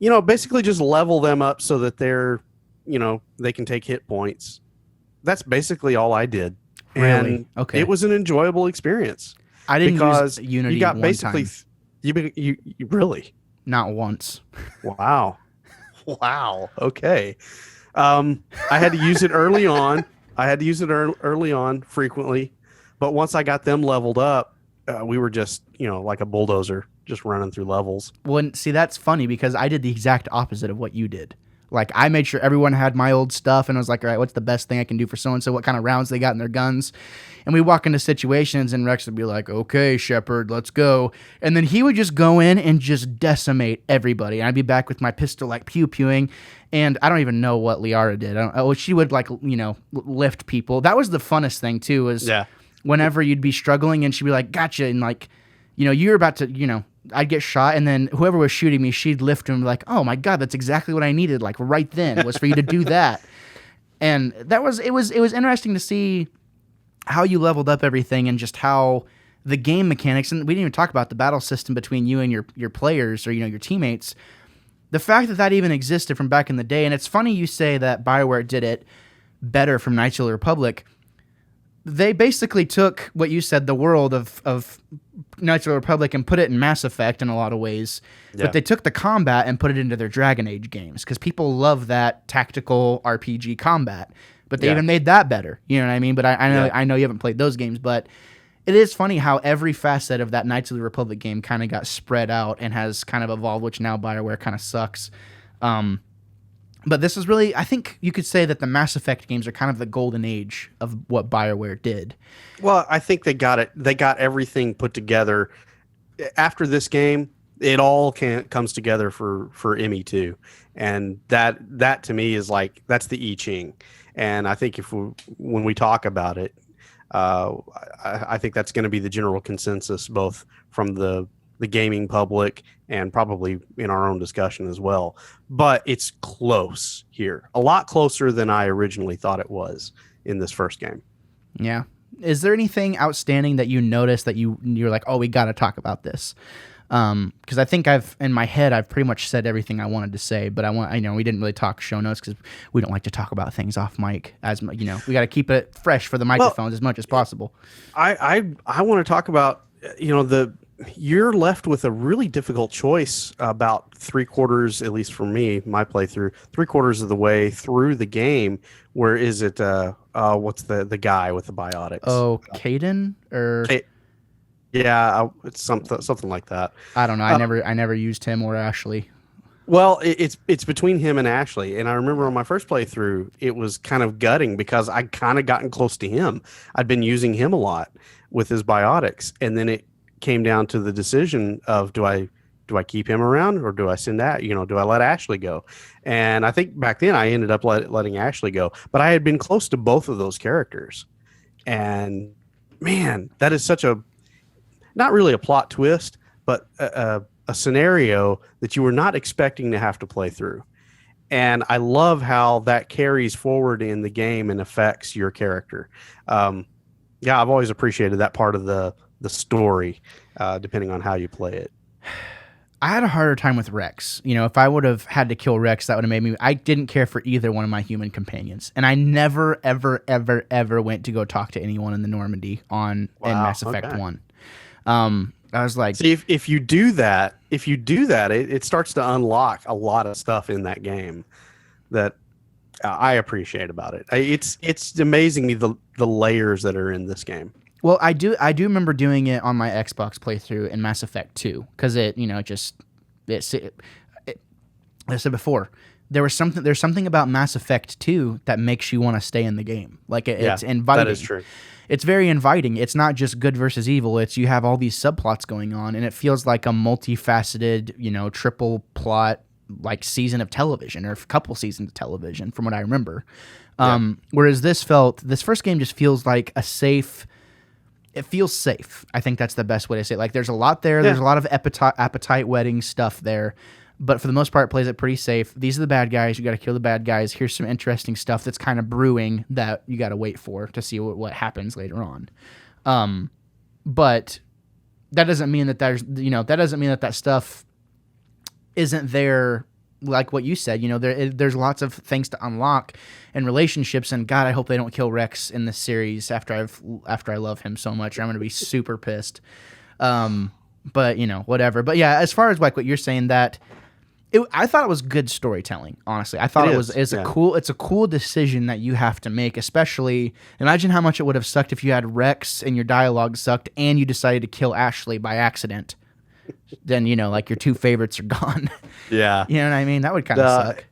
basically just level them up so that they're, they can take hit points. That's basically all I did. Really? And okay. It was an enjoyable experience. I didn't use Unity. You got basically, you really not once. Wow. Wow. Okay. I had to use it early on. Early on frequently, but once I got them leveled up, we were just, like a bulldozer, just running through levels. Well, see, that's funny because I did the exact opposite of what you did. Like, I made sure everyone had my old stuff, and I was like, all right, what's the best thing I can do for so-and-so? What kind of rounds they got in their guns? And we walk into situations, and Rex would be like, okay, Shepard, let's go. And then he would just go in and just decimate everybody. And I'd be back with my pistol, like, pew-pewing. And I don't even know what Liara did. She would, like, lift people. That was the funnest thing, too, is whenever you'd be struggling, and she'd be like, gotcha. And, like, you're about to, I'd get shot, and then whoever was shooting me, she'd lift him and be like, oh my God, that's exactly what I needed, like right then, was for you to do that. And it was interesting to see how you leveled up everything and just how the game mechanics, and we didn't even talk about the battle system between you and your players or, your teammates. The fact that even existed from back in the day, and it's funny you say that BioWare did it better from Knights of the Republic. They basically took what you said, the world of Knights of the Republic, and put it in Mass Effect in a lot of ways. Yeah. But they took the combat and put it into their Dragon Age games because people love that tactical RPG combat. But they even made that better. You know what I mean? But I know you haven't played those games, but it is funny how every facet of that Knights of the Republic game kind of got spread out and has kind of evolved, which now BioWare kind of sucks. But this is really, I think you could say that the Mass Effect games are kind of the golden age of what BioWare did. Well, I think they got it. They got everything put together. After this game, it all comes together for Emmy too, and that to me is like that's the I Ching, and I think when we talk about it, uh, I think that's going to be the general consensus both from the gaming public and probably in our own discussion as well. But it's close here, a lot closer than I originally thought it was in this first game. Yeah. Is there anything outstanding that you noticed that you're like, oh, we got to talk about this? Because I think in my head I've pretty much said everything I wanted to say, but I know we didn't really talk show notes because we don't like to talk about things off mic. We got to keep it fresh for the microphones as much as possible. I want to talk about you're left with a really difficult choice about 3/4, at least for me, my playthrough, 3/4 of the way through the game. Where is it? What's the guy with the biotics? Oh, Caden or. Yeah, it's something like that. I don't know. I never used him or Ashley. Well, it's between him and Ashley, and I remember on my first playthrough, it was kind of gutting because I'd kind of gotten close to him. I'd been using him a lot with his biotics, and then it came down to the decision of do I keep him around or do I do I let Ashley go? And I think back then I ended up letting Ashley go, but I had been close to both of those characters, and man, that is such a not really a plot twist, but a scenario that you were not expecting to have to play through. And I love how that carries forward in the game and affects your character. Yeah, I've always appreciated that part of the story, depending on how you play it. I had a harder time with Rex. If I would have had to kill Rex, that would have made me. I didn't care for either one of my human companions, and I never, ever, ever, ever went to go talk to anyone in the Normandy in Mass Effect 1. I was like, see, if you do that, it starts to unlock a lot of stuff in that game that I appreciate about it. It's amazing me the layers that are in this game. Well, I do remember doing it on my Xbox playthrough in Mass Effect 2 because I said before, there's something about Mass Effect 2 that makes you want to stay in the game. Like it's inviting. That is true. It's very inviting. It's not just good versus evil. It's you have all these subplots going on, and it feels like a multifaceted, triple plot like season of television or a couple seasons of television from what I remember. Whereas this first game just feels like a safe. It feels safe. I think that's the best way to say it. Like there's a lot there. Yeah. There's a lot of appetite whetting stuff there. But for the most part, it plays it pretty safe. These are the bad guys. You got to kill the bad guys. Here's some interesting stuff that's kind of brewing that you got to wait for to see what happens later on. But that doesn't mean that that stuff isn't there. Like what you said, there's lots of things to unlock and relationships. And God, I hope they don't kill Rex in this series after I love him so much. I'm going to be super pissed. But whatever. But yeah, as far as like what you're saying, I thought it was good storytelling. Honestly, I thought it's a cool decision that you have to make. Especially, imagine how much it would have sucked if you had Rex and your dialogue sucked, and you decided to kill Ashley by accident. Then like your two favorites are gone. Yeah, you know what I mean. That would kind of suck.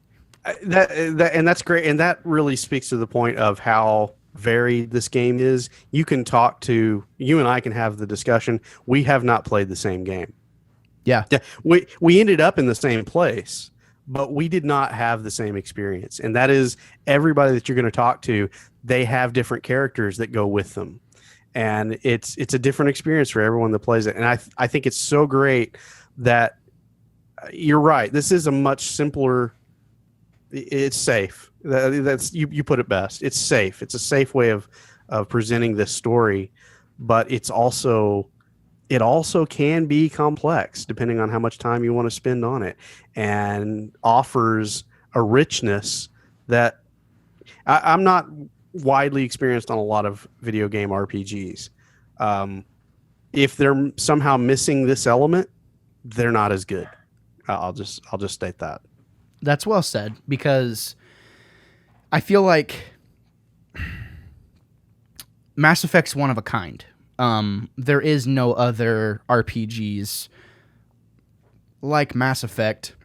And that's great, and that really speaks to the point of how varied this game is. You and I can have the discussion. We have not played the same game. Yeah. We ended up in the same place, but we did not have the same experience. And that is everybody that you're going to talk to, they have different characters that go with them. And it's a different experience for everyone that plays it. And I think it's so great that you're right. This is a much simpler. It's safe. That's you put it best. It's safe. It's a safe way of presenting this story, but it also can be complex depending on how much time you want to spend on it, and offers a richness that I'm not widely experienced on a lot of video game RPGs. If they're somehow missing this element, they're not as good. I'll just state that. That's well said, because I feel like Mass Effect's one of a kind. There is no other RPGs like Mass Effect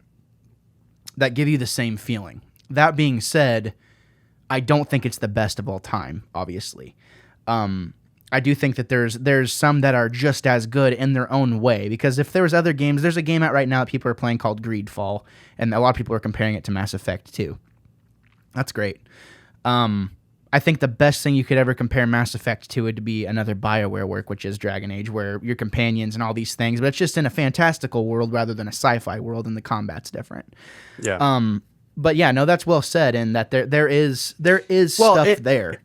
that give you the same feeling. That being said, I don't think it's the best of all time, obviously. I do think that there's some that are just as good in their own way, because if there was other games, there's a game out right now that people are playing called Greedfall, and a lot of people are comparing it to Mass Effect 2. That's great. I think the best thing you could ever compare Mass Effect to would be another BioWare work, which is Dragon Age, where your companions and all these things, but it's just in a fantastical world rather than a sci-fi world, and the combat's different. Yeah. But yeah, no, that's well said, and that there is stuff there.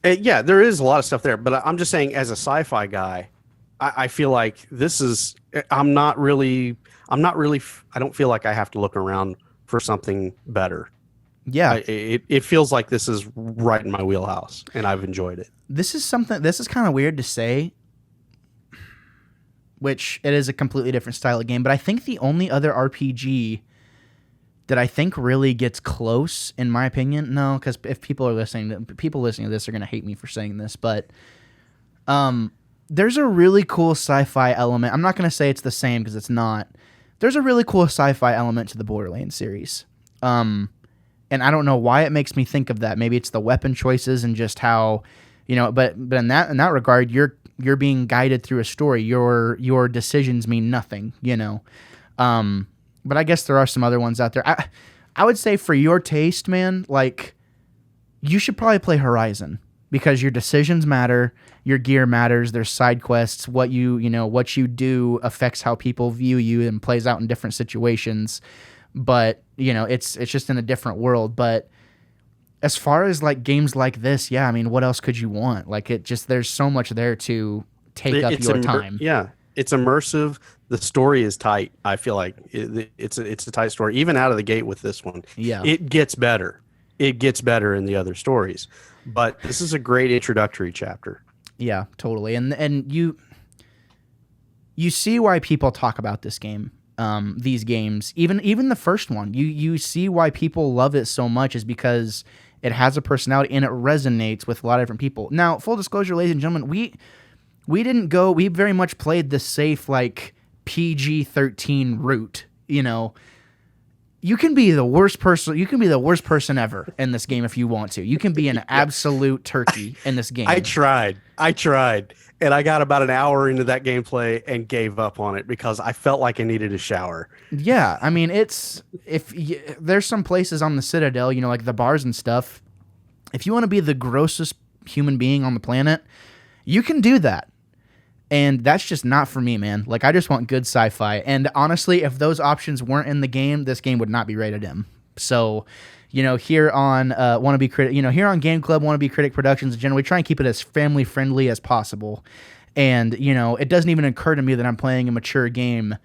Yeah, there is a lot of stuff there, but I'm just saying, as a sci-fi guy, I feel like this is. I don't feel like I have to look around for something better. Yeah, it feels like this is right in my wheelhouse, and I've enjoyed it. This is kind of weird to say, which it is a completely different style of game, but I think the only other RPG that I think really gets close, in my opinion, no, because if people listening to this are going to hate me for saying this, but there's a really cool sci-fi element. I'm not going to say it's the same, because it's not. There's a really cool sci-fi element to the Borderlands series. And I don't know why it makes me think of that. Maybe it's the weapon choices and just how, but in that regard, you're being guided through a story. Your decisions mean nothing, But I guess there are some other ones out there. I would say for your taste, man, like, you should probably play Horizon, because your decisions matter, your gear matters, there's side quests, what you do affects how people view you and plays out in different situations. But, it's just in a different world. But as far as like games like this, yeah, I mean, what else could you want? Like, there's so much there to take up your time. Yeah. It's immersive. The story is tight. I feel like it's a tight story, even out of the gate with this one. Yeah, it gets better. It gets better in the other stories, but this is a great introductory chapter. Yeah, totally. And you see why people talk about this game, these games, even the first one. You see why people love it so much, is because it has a personality and it resonates with a lot of different people. Now, full disclosure, ladies and gentlemen, we very much played the safe, like, PG-13 route. You can be the worst person. You can be the worst person ever in this game if you want to. You can be an absolute turkey in this game. I tried, and I got about an hour into that gameplay and gave up on it because I felt like I needed a shower. Yeah, I mean, there's some places on the Citadel, like the bars and stuff. If you want to be the grossest human being on the planet, you can do that. And that's just not for me, man. Like, I just want good sci-fi. And honestly, if those options weren't in the game, this game would not be rated M. So, here on Wannabe Critic, here on Game Club, Wannabe Critic Productions, generally try and keep it as family friendly as possible. And, it doesn't even occur to me that I'm playing a mature game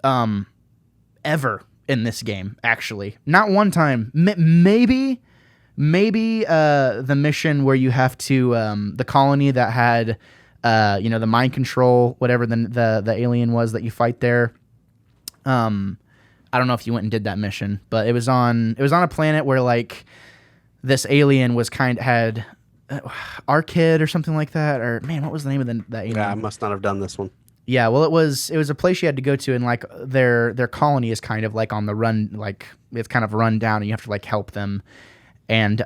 ever in this game, actually. Not one time. Maybe the mission where you have to, the colony that had... the mind control, whatever the alien was that you fight there. I don't know if you went and did that mission, but it was on a planet where, like, this alien had Arcid or something like that. Or, man, what was the name of that alien? Yeah, I must not have done this one. Yeah, well, it was a place you had to go to, and like their colony is kind of like on the run, like it's kind of run down, and you have to like help them, and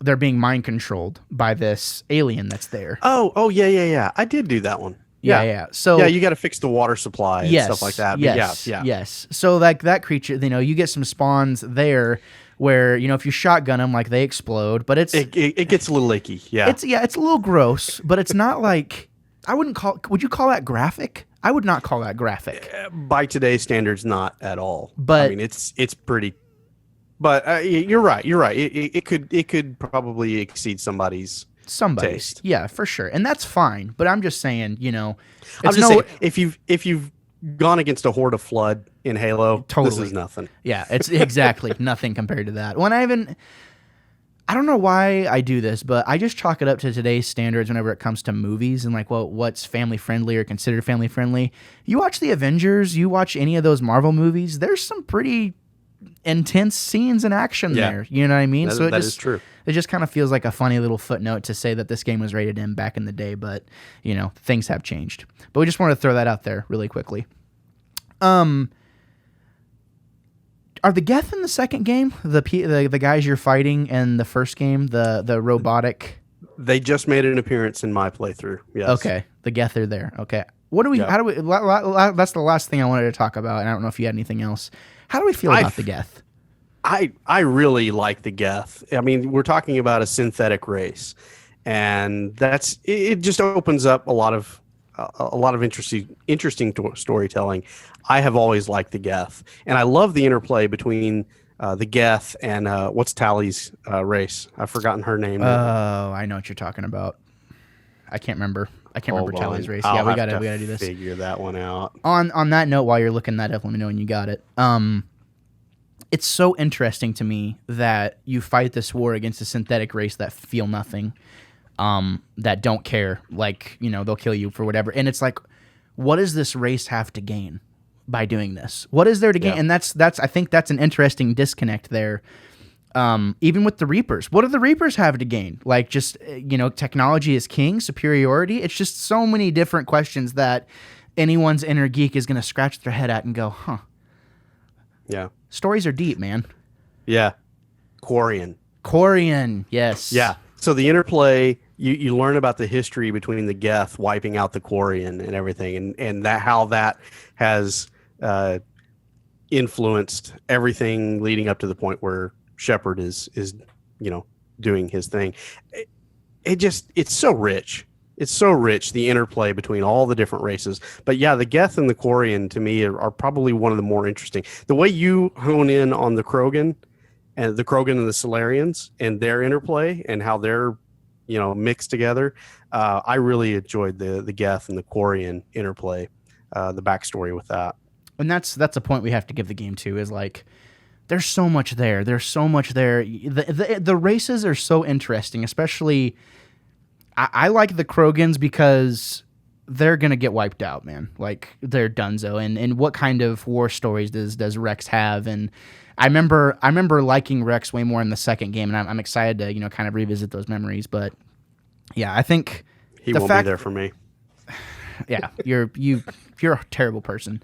they're being mind controlled by this alien that's there. Oh, yeah. I did do that one. Yeah. So yeah, you got to fix the water supply and stuff like that. Yes. So like that creature, you get some spawns there where if you shotgun them, like they explode, but it gets a little icky. Yeah. It's a little gross, but it's not like would you call that graphic? I would not call that graphic. By today's standards, not at all. But I mean, it's pretty. But you're right. It could probably exceed somebody's taste. Yeah, for sure, and that's fine. But I'm just saying, I'm just saying, if you've gone against a horde of flood in Halo, totally. This is nothing. Yeah, it's exactly nothing compared to that. I don't know why I do this, but I just chalk it up to today's standards whenever it comes to movies and like, well, what's family friendly or considered family friendly. You watch the Avengers, you watch any of those Marvel movies. There's some pretty intense scenes and action there. You know what I mean? That is true. It just kind of feels like a funny little footnote to say that this game was rated M back in the day, but things have changed. But we just wanted to throw that out there really quickly. Are the Geth in the second game the guys you're fighting in the first game, the robotic? They just made an appearance in my playthrough. Yes. Okay, the Geth are there. Okay, what do we? Yep. How do we? That's the last thing I wanted to talk about, and I don't know if you had anything else. How do we feel about the Geth? I really like the Geth. I mean, we're talking about a synthetic race, and it just opens up a lot of interesting storytelling. I have always liked the Geth, and I love the interplay between the Geth and what's Tally's race? I've forgotten her name. Oh, I know what you're talking about. I can't remember. Tally's race. I'll Yeah, we have gotta do this. Figure that one out. On that note, while you're looking that up, let me know when you got it. It's so interesting to me that you fight this war against a synthetic race that feel nothing, that don't care. Like, they'll kill you for whatever. And it's like, what does this race have to gain by doing this? What is there to gain? And that's I think that's an interesting disconnect there. Even with the Reapers, what do the Reapers have to gain? Like, just, technology is king, superiority. It's just so many different questions that anyone's inner geek is going to scratch their head at and go, huh. Yeah. Stories are deep, man. Yeah. Quarian, yes. Yeah. So the interplay, you learn about the history between the Geth wiping out the Quarian and everything, and that how that has influenced everything leading up to the point where Shepard is doing his thing. It's so rich. It's so rich, the interplay between all the different races. But yeah, the Geth and the Quarian to me are probably one of the more interesting. The way you hone in on the Krogan and the Solarians and their interplay and how they're, mixed together. I really enjoyed the Geth and the Quarian interplay, the backstory with that. And that's a point we have to give the game to, is like, there's so much there. There's so much there. The races are so interesting, especially I like the Krogans because they're going to get wiped out, man. Like, they're donezo. And what kind of war stories does Rex have? And I remember liking Rex way more in the second game, and I'm excited to, kind of revisit those memories. But yeah, I think he won't be there for me. Yeah, you're a terrible person.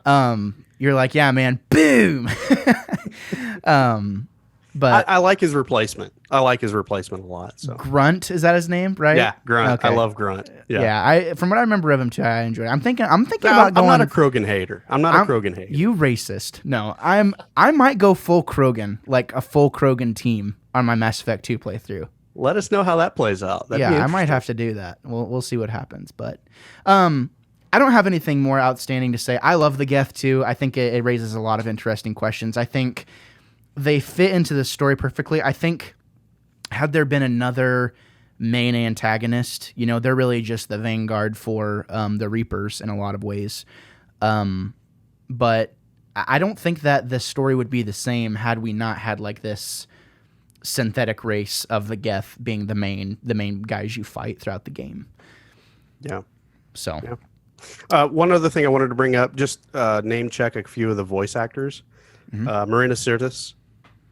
You're like, yeah, man, boom. But I like his replacement. I like his replacement a lot. So Grunt, is that his name, right? Yeah, Grunt. Okay. I love Grunt. Yeah. I from what I remember of him too, I enjoy it. I'm thinking about going. I'm not a Krogan hater. I'm not a Krogan hater. You racist. No, I might go full Krogan, like a full Krogan team on my Mass Effect 2 playthrough. Let us know how that plays out. I might have to do that. We'll see what happens. But I don't have anything more outstanding to say. I love the Geth too. I think it raises a lot of interesting questions. I think they fit into the story perfectly. I think had there been another main antagonist, they're really just the vanguard for the Reapers in a lot of ways. But I don't think that the story would be the same had we not had like this synthetic race of the Geth being the main guys you fight throughout the game. Yeah. So. Yeah. One other thing I wanted to bring up, just name check a few of the voice actors. Mm-hmm. Marina Sirtis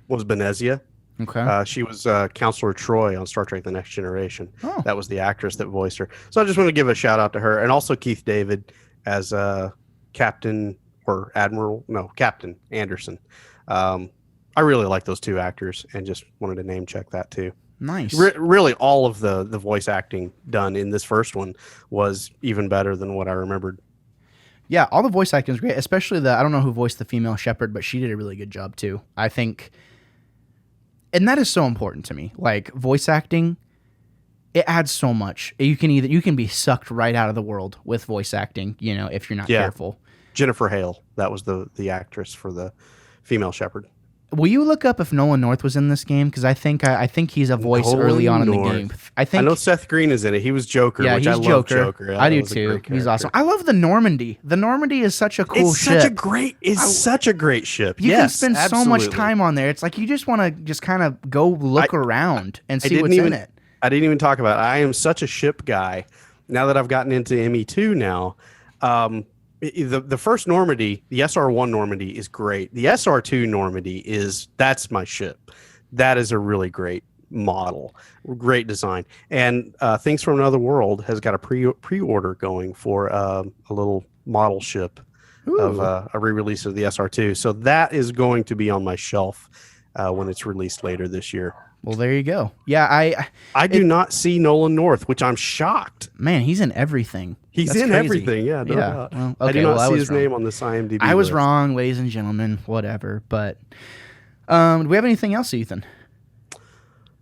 was Benezia. Okay. She was Counselor Troy on Star Trek The Next Generation. Oh. That was the actress that voiced her. So I just want to give a shout out to her. And also Keith David as Captain Anderson. I really like those two actors and just wanted to name check that too. Nice. Really, all of the voice acting done in this first one was even better than what I remembered. Yeah, all the voice acting is great, especially I don't know who voiced the female Shepard, but she did a really good job too. I think, and that is so important to me. Like, voice acting, it adds so much. You can be sucked right out of the world with voice acting, if you're not careful. Jennifer Hale, that was the actress for the female Shepard. Will you look up if Nolan North was in this game? Because I think he's a voice early on in the game. I know Seth Green is in it. He was Joker, yeah, which I love Joker. I do too. He's awesome. I love the Normandy. The Normandy is such a cool ship. It's such a great ship. You can spend so much time on there. It's like you just want to just kind of go look around and see what's in it. I didn't even talk about it. I am such a ship guy. Now that I've gotten into ME2 now, the first Normandy, the SR1 Normandy is great. The SR2 Normandy that's my ship. That is a really great model, great design. And Things from Another World has got a pre-order going for a little model ship of a re-release of the SR2. So that is going to be on my shelf when it's released later this year. Well, there you go. Yeah, I do not see Nolan North, which I'm shocked. man, he's in everything. He's That's in crazy. everything. Yeah, no Yeah. doubt. Well, I do okay. not Well, I see was his wrong. name on this IMDb I was list. wrong, ladies and gentlemen. Whatever. But do we have anything else, Ethan?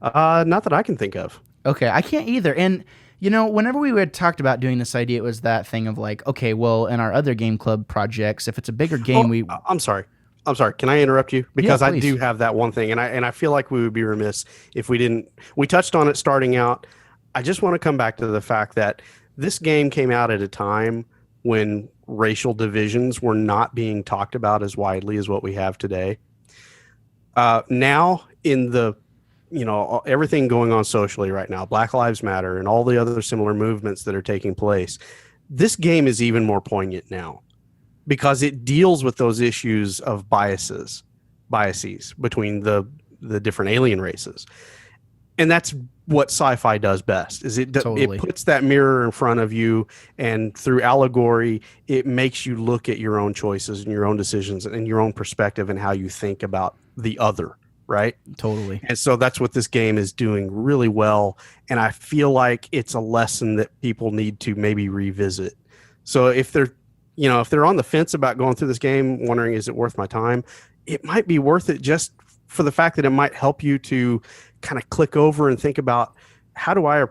Not that I can think of. Okay, I can't either. And you know, whenever we had talked about doing this idea, it was that thing of like, okay, well, in our other game club projects, if it's a bigger game, I'm sorry. I'm sorry. Can I interrupt you? Because I please. do have that one thing, and I feel like we would be remiss if we didn't. We touched on it starting out. I just want to come back to the fact that this game came out at a time when racial divisions were not being talked about as widely as what we have today. Now, in the everything going on socially right now, Black Lives Matter and all the other similar movements that are taking place, this game is even more poignant now because it deals with those issues of biases between the different alien races. And that's what sci-fi does best, is it puts that mirror in front of you, and through allegory, it makes you look at your own choices and your own decisions and your own perspective and how you think about the other, right? Totally. And so that's what this game is doing really well. And I feel like it's a lesson that people need to maybe revisit. So if they're on the fence about going through this game, wondering, is it worth my time? It might be worth it just for the fact that it might help you to kind of click over and think about, how do I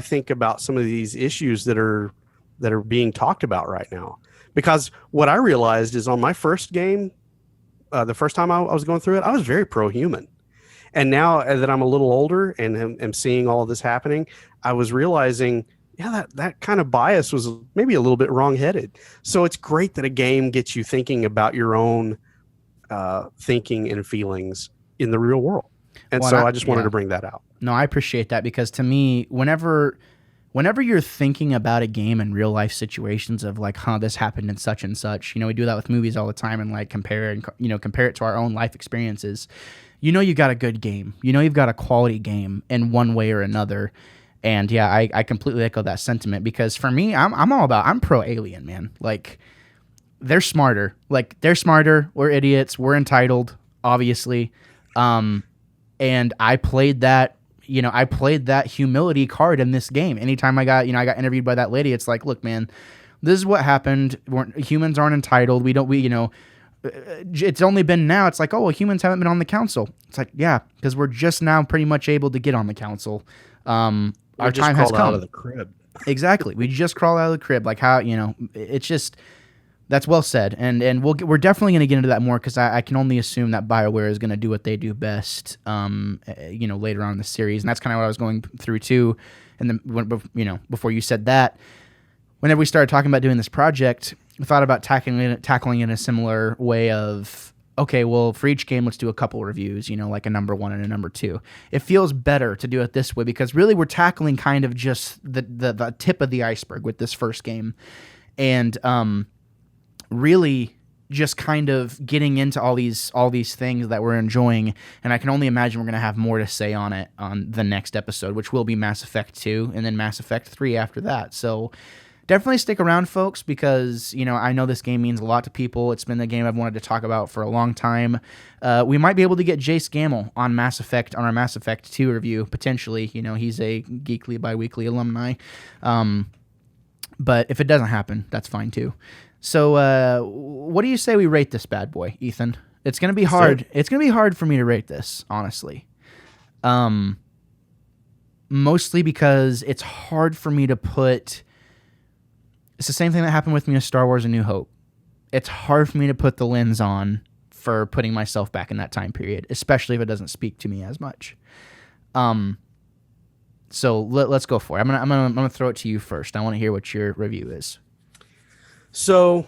think about some of these issues that are being talked about right now? Because what I realized is on my first game, the first time I was going through it, I was very pro-human. And now that I'm a little older and am seeing all of this happening, I was realizing, yeah, that kind of bias was maybe a little bit wrong-headed. So it's great that a game gets you thinking about your own thinking and feelings in the real world. And I just wanted to bring that out. No, I appreciate that, because to me, whenever you're thinking about a game in real life situations of like, this happened in such and such, we do that with movies all the time and like compare it to our own life experiences. You've got a good game. You've got a quality game in one way or another. And yeah, I completely echo that sentiment, because for me, I'm pro alien, man. Like, they're smarter. We're idiots. We're entitled, obviously. And I played that humility card in this game. Anytime I got interviewed by that lady, it's like, look, man, this is what happened. Humans aren't entitled. It's only been now. It's like, oh, well, humans haven't been on the council. It's like, yeah, because we're just now pretty much able to get on the council. Our time has come. Out of the crib. Exactly. We just crawl out of the crib. Like, how, it's just, that's well said. And we're definitely going to get into that more, because I can only assume that BioWare is going to do what they do best, later on in the series. And that's kind of what I was going through too. And then, before you said that, whenever we started talking about doing this project, we thought about tackling it in a similar way of, okay, well, for each game, let's do a couple reviews, like a number 1 and a number 2. It feels better to do it this way, because really we're tackling kind of just the tip of the iceberg with this first game. And really just kind of getting into all these things that we're enjoying. And I can only imagine we're going to have more to say on it on the next episode, which will be Mass Effect 2 and then Mass Effect 3 after that. So definitely stick around, folks, because, I know this game means a lot to people. It's been the game I've wanted to talk about for a long time. We might be able to get Jace Gamble on our Mass Effect 2 review, potentially. He's a Geekly Biweekly alumni. But if it doesn't happen, that's fine too. So what do you say we rate this bad boy, Ethan? It's going to be hard. It's going to be hard for me to rate this, honestly. Mostly because it's hard for me to put... It's the same thing that happened with me with Star Wars A New Hope. It's hard for me to put the lens on for putting myself back in that time period, especially if it doesn't speak to me as much. So let's go for it. I'm gonna throw it to you first. I want to hear what your review is. So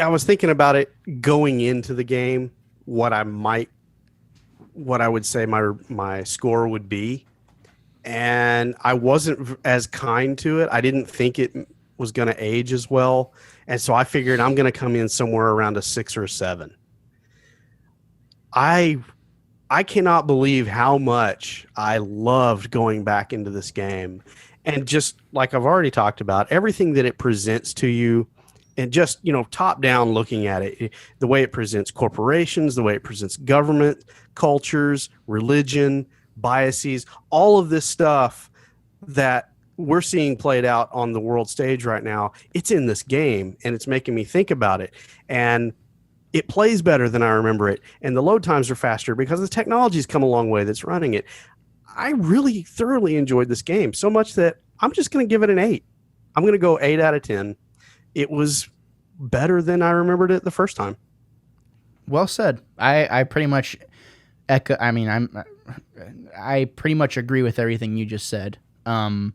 I was thinking about it going into the game, what I would say my score would be. And I wasn't as kind to it. I didn't think it was going to age as well. And so I figured I'm going to come in somewhere around a 6 or a 7. I cannot believe how much I loved going back into this game. And just like I've already talked about, everything that it presents to you and just, top down looking at it, the way it presents corporations, the way it presents government, cultures, religion, biases, all of this stuff that we're seeing played out on the world stage right now, it's in this game, and it's making me think about it. And it plays better than I remember it, and the load times are faster because the technology's come a long way that's running it. I really thoroughly enjoyed this game, so much that I'm just going to give it an 8. I'm going to go 8 out of 10. It was better than I remembered it the first time. Well said. I pretty much echo. I mean, I pretty much agree with everything you just said. I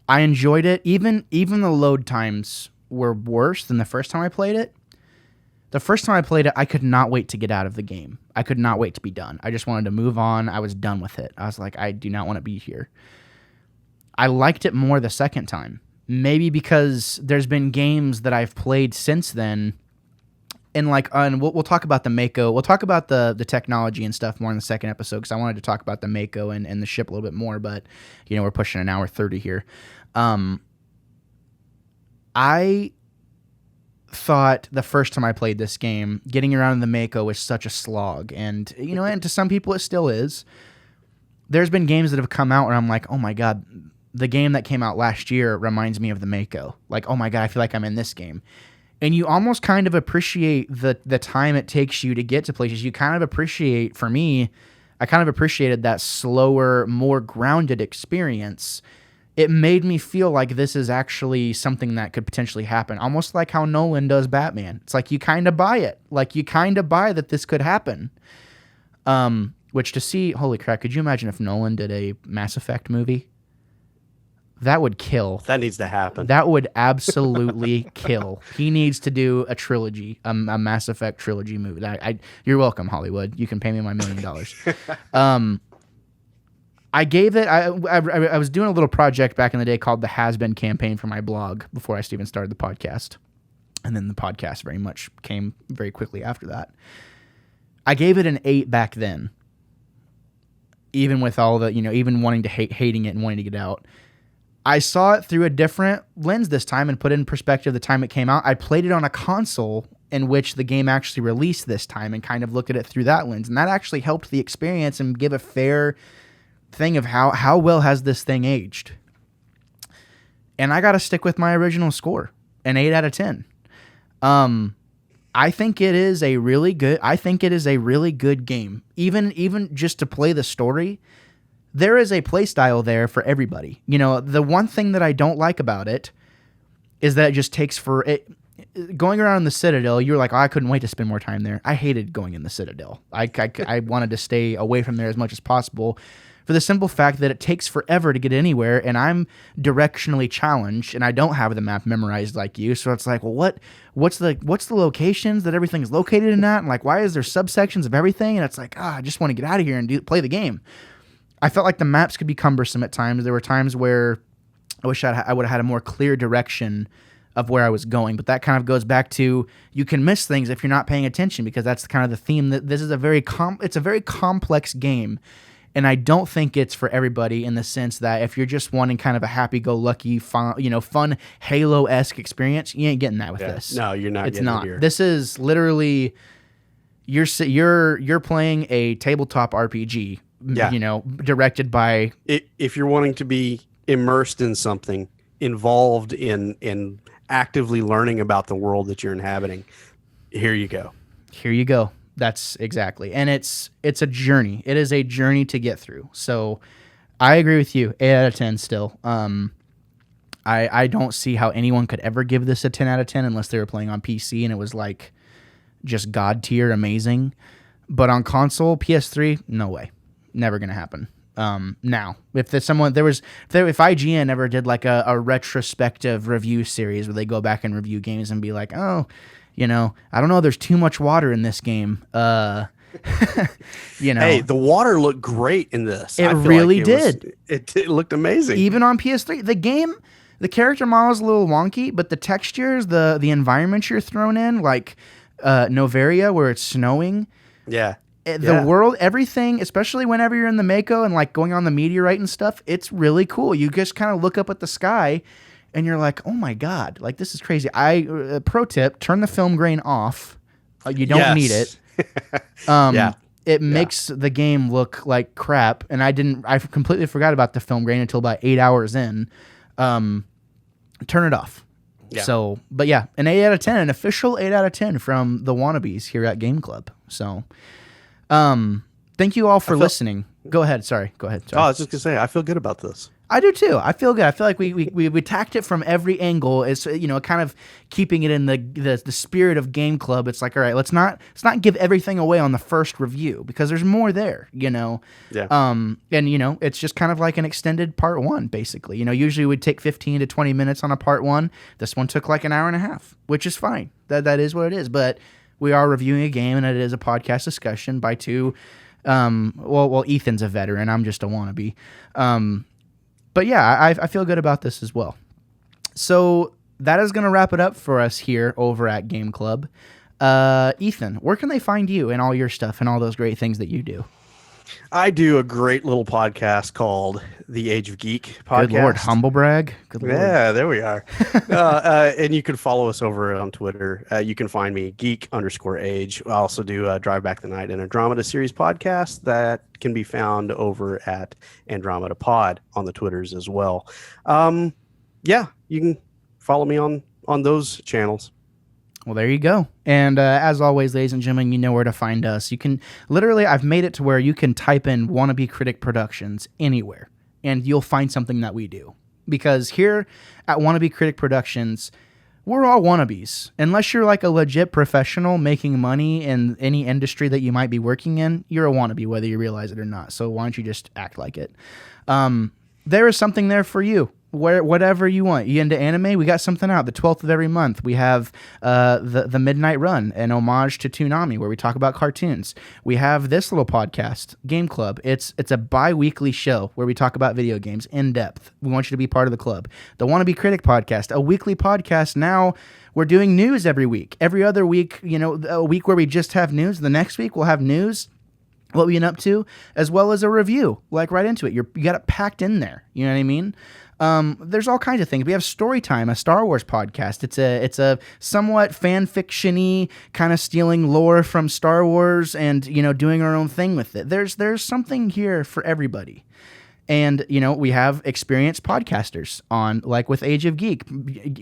enjoyed it. Even the load times were worse than the first time I played it. The first time I played it, I could not wait to get out of the game. I could not wait to be done. I just wanted to move on. I was done with it. I was like, I do not want to be here. I liked it more the second time. Maybe because there's been games that I've played since then, and we'll talk about the Mako. We'll talk about the technology and stuff more in the second episode, because I wanted to talk about the Mako and the ship a little bit more, but we're pushing an hour 30 here. I thought the first time I played this game, getting around in the Mako was such a slog, and and to some people it still is. There's been games that have come out where I'm like, oh my god, the game that came out last year reminds me of the Mako. Like, oh my god, I feel like I'm in this game. And you almost kind of appreciate the time it takes you to get to places. You kind of appreciate, for me, I kind of appreciated that slower, more grounded experience. It made me feel like this is actually something that could potentially happen. Almost like how Nolan does Batman. It's like you kind of buy it. Like you kind of buy that this could happen. Which to see, holy crap, could you imagine if Nolan did a Mass Effect movie? That would kill. That needs to happen. That would absolutely kill. He needs to do a trilogy, a Mass Effect trilogy movie. You're welcome, Hollywood. You can pay me my $1 million. I gave it. I was doing a little project back in the day called the Has Been campaign for my blog before I even started the podcast, and then the podcast very much came very quickly after that. I gave it an 8 back then, even with all the even wanting to hating it and wanting to get out. I saw it through a different lens this time and put it in perspective the time it came out. I played it on a console in which the game actually released this time and kind of looked at it through that lens. And that actually helped the experience and give a fair thing of how well has this thing aged. And I got to stick with my original score, an 8 out of 10. I think it is a really good game. Even just to play the story, there is a play style there for everybody. The one thing that I don't like about it is that it just takes for it. Going around in the Citadel, you're like, oh, I couldn't wait to spend more time there. I hated going in the Citadel. I wanted to stay away from there as much as possible, for the simple fact that it takes forever to get anywhere, and I'm directionally challenged, and I don't have the map memorized like you. So it's like, well, what's the locations that everything's located in that, and like, why is there subsections of everything? And it's like, I just want to get out of here and play the game. I felt like the maps could be cumbersome at times. There were times where I wish I would have had a more clear direction of where I was going, but that kind of goes back to you can miss things if you're not paying attention, because that's kind of the theme. That this is a very complex game, and I don't think it's for everybody, in the sense that if you're just wanting kind of a happy-go-lucky, fun Halo-esque experience, you ain't getting that with this. No, you're not. It's not. Here. This is literally you're playing a tabletop RPG. Yeah. Directed by. If you're wanting to be immersed in something, involved in actively learning about the world that you're inhabiting, here you go. Here you go. That's exactly. And it's a journey. It is a journey to get through. So I agree with you. 8 out of 10 still. I don't see how anyone could ever give this a 10 out of 10 unless they were playing on PC and it was like just God tier amazing. But on console, PS3, no way. Never going to happen. Now, if IGN ever did like a retrospective review series where they go back and review games and be like, oh, I don't know, there's too much water in this game. Hey, the water looked great in this. It really did. It looked amazing. Even on PS3, the character model is a little wonky, but the textures, the environments you're thrown in, like Novaria, where it's snowing. Yeah. The world, everything, especially whenever you're in the Mako and like going on the meteorite and stuff, it's really cool. You just kind of look up at the sky and you're like, oh my God, like this is crazy. Pro tip, turn the film grain off. You don't need it. It makes the game look like crap. And I completely forgot about the film grain until about 8 hours in. Turn it off. Yeah. So, but yeah, an 8 out of 10, an official 8 out of 10 from the Wannabes here at Game Club. So, thank you all for listening. Go ahead. Sorry. Sorry. Oh, I was just gonna say, I feel good about this. I do too. I feel good. I feel like we attacked it from every angle. It's, you know, kind of keeping it in the spirit of Game Club. It's like, all right, let's not give everything away on the first review because there's more there, you know. Yeah. And you know, it's just kind of like an extended part 1, basically. You know, usually we'd take 15 to 20 minutes on a part 1. This one took like an hour and a half, which is fine. That is what it is. But we are reviewing a game, and it is a podcast discussion by two. Well, Ethan's a veteran. I'm just a wannabe. But yeah, I feel good about this as well. So that is going to wrap it up for us here over at Game Club. Ethan, where can they find you and all your stuff and all those great things that you do? I do a great little podcast called The Age of Geek podcast. Good Lord, humble brag. Good Lord. Yeah, there we are. And you can follow us over on Twitter. You can find me geek_age. I also do Drive Back the Night, an Andromeda series podcast that can be found over at Andromeda Pod on the Twitters as well. Yeah, you can follow me on those channels. Well, there you go. And as always, ladies and gentlemen, you know where to find us. You can literally, I've made it to where you can type in Wannabe Critic Productions anywhere, and you'll find something that we do. Because here at Wannabe Critic Productions, we're all wannabes. Unless you're like a legit professional making money in any industry that you might be working in, you're a wannabe, whether you realize it or not. So why don't you just act like it? There is something there for you. Whatever you want. You into anime? We got something out the 12th of every month. We have the Midnight Run, an homage to Toonami, where we talk about cartoons. We have this little podcast, Game Club. It's a bi-weekly show where we talk about video games in depth. We want you to be part of the club. The Wannabe Critic podcast, a weekly podcast. Now we're doing news every week. Every other week, you know, a week where we just have news. The next week we'll have news, what we've been up to, as well as a review, like right into it. You got it packed in there. You know what I mean? There's all kinds of things. We have Storytime, a Star Wars podcast. It's a somewhat fan fiction-y kind of stealing lore from Star Wars and, you know, doing our own thing with it. There's something here for everybody. And, you know, we have experienced podcasters on, like with Age of Geek.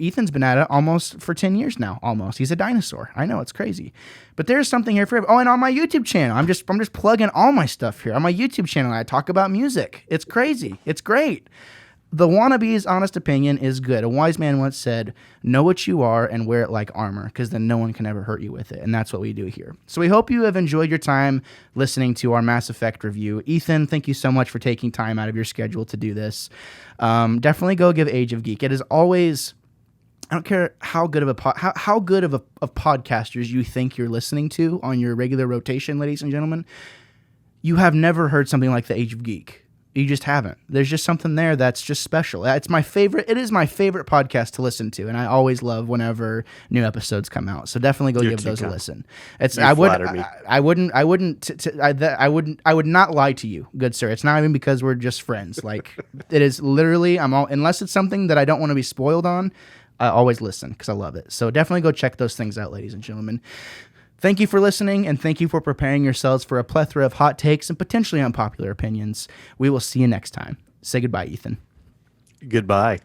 Ethan's been at it almost for 10 years now, almost. He's a dinosaur. I know, it's crazy. But there's something here for everybody. Oh, and on my YouTube channel, I'm just plugging all my stuff here. On my YouTube channel, I talk about music. It's crazy. It's great. The Wannabe's honest opinion is good. A wise man once said, know what you are and wear it like armor, because then no one can ever hurt you with it. And that's what we do here. So we hope you have enjoyed your time listening to our Mass Effect review. Ethan, thank you so much for taking time out of your schedule to do this. Definitely go give Age of Geek. It is always, I don't care how good of how good of podcasters you think you're listening to on your regular rotation, ladies and gentlemen. You have never heard something like the Age of Geek. You just haven't. There's just something there that's just special. It's my favorite. It is my favorite podcast to listen to, and I always love whenever new episodes come out. So definitely go give those a listen. I would not lie to you, good sir. It's not even because we're just friends. Like, it is literally, unless it's something that I don't want to be spoiled on, I always listen because I love it. So definitely go check those things out, ladies and gentlemen. Thank you for listening, and thank you for preparing yourselves for a plethora of hot takes and potentially unpopular opinions. We will see you next time. Say goodbye, Ethan. Goodbye.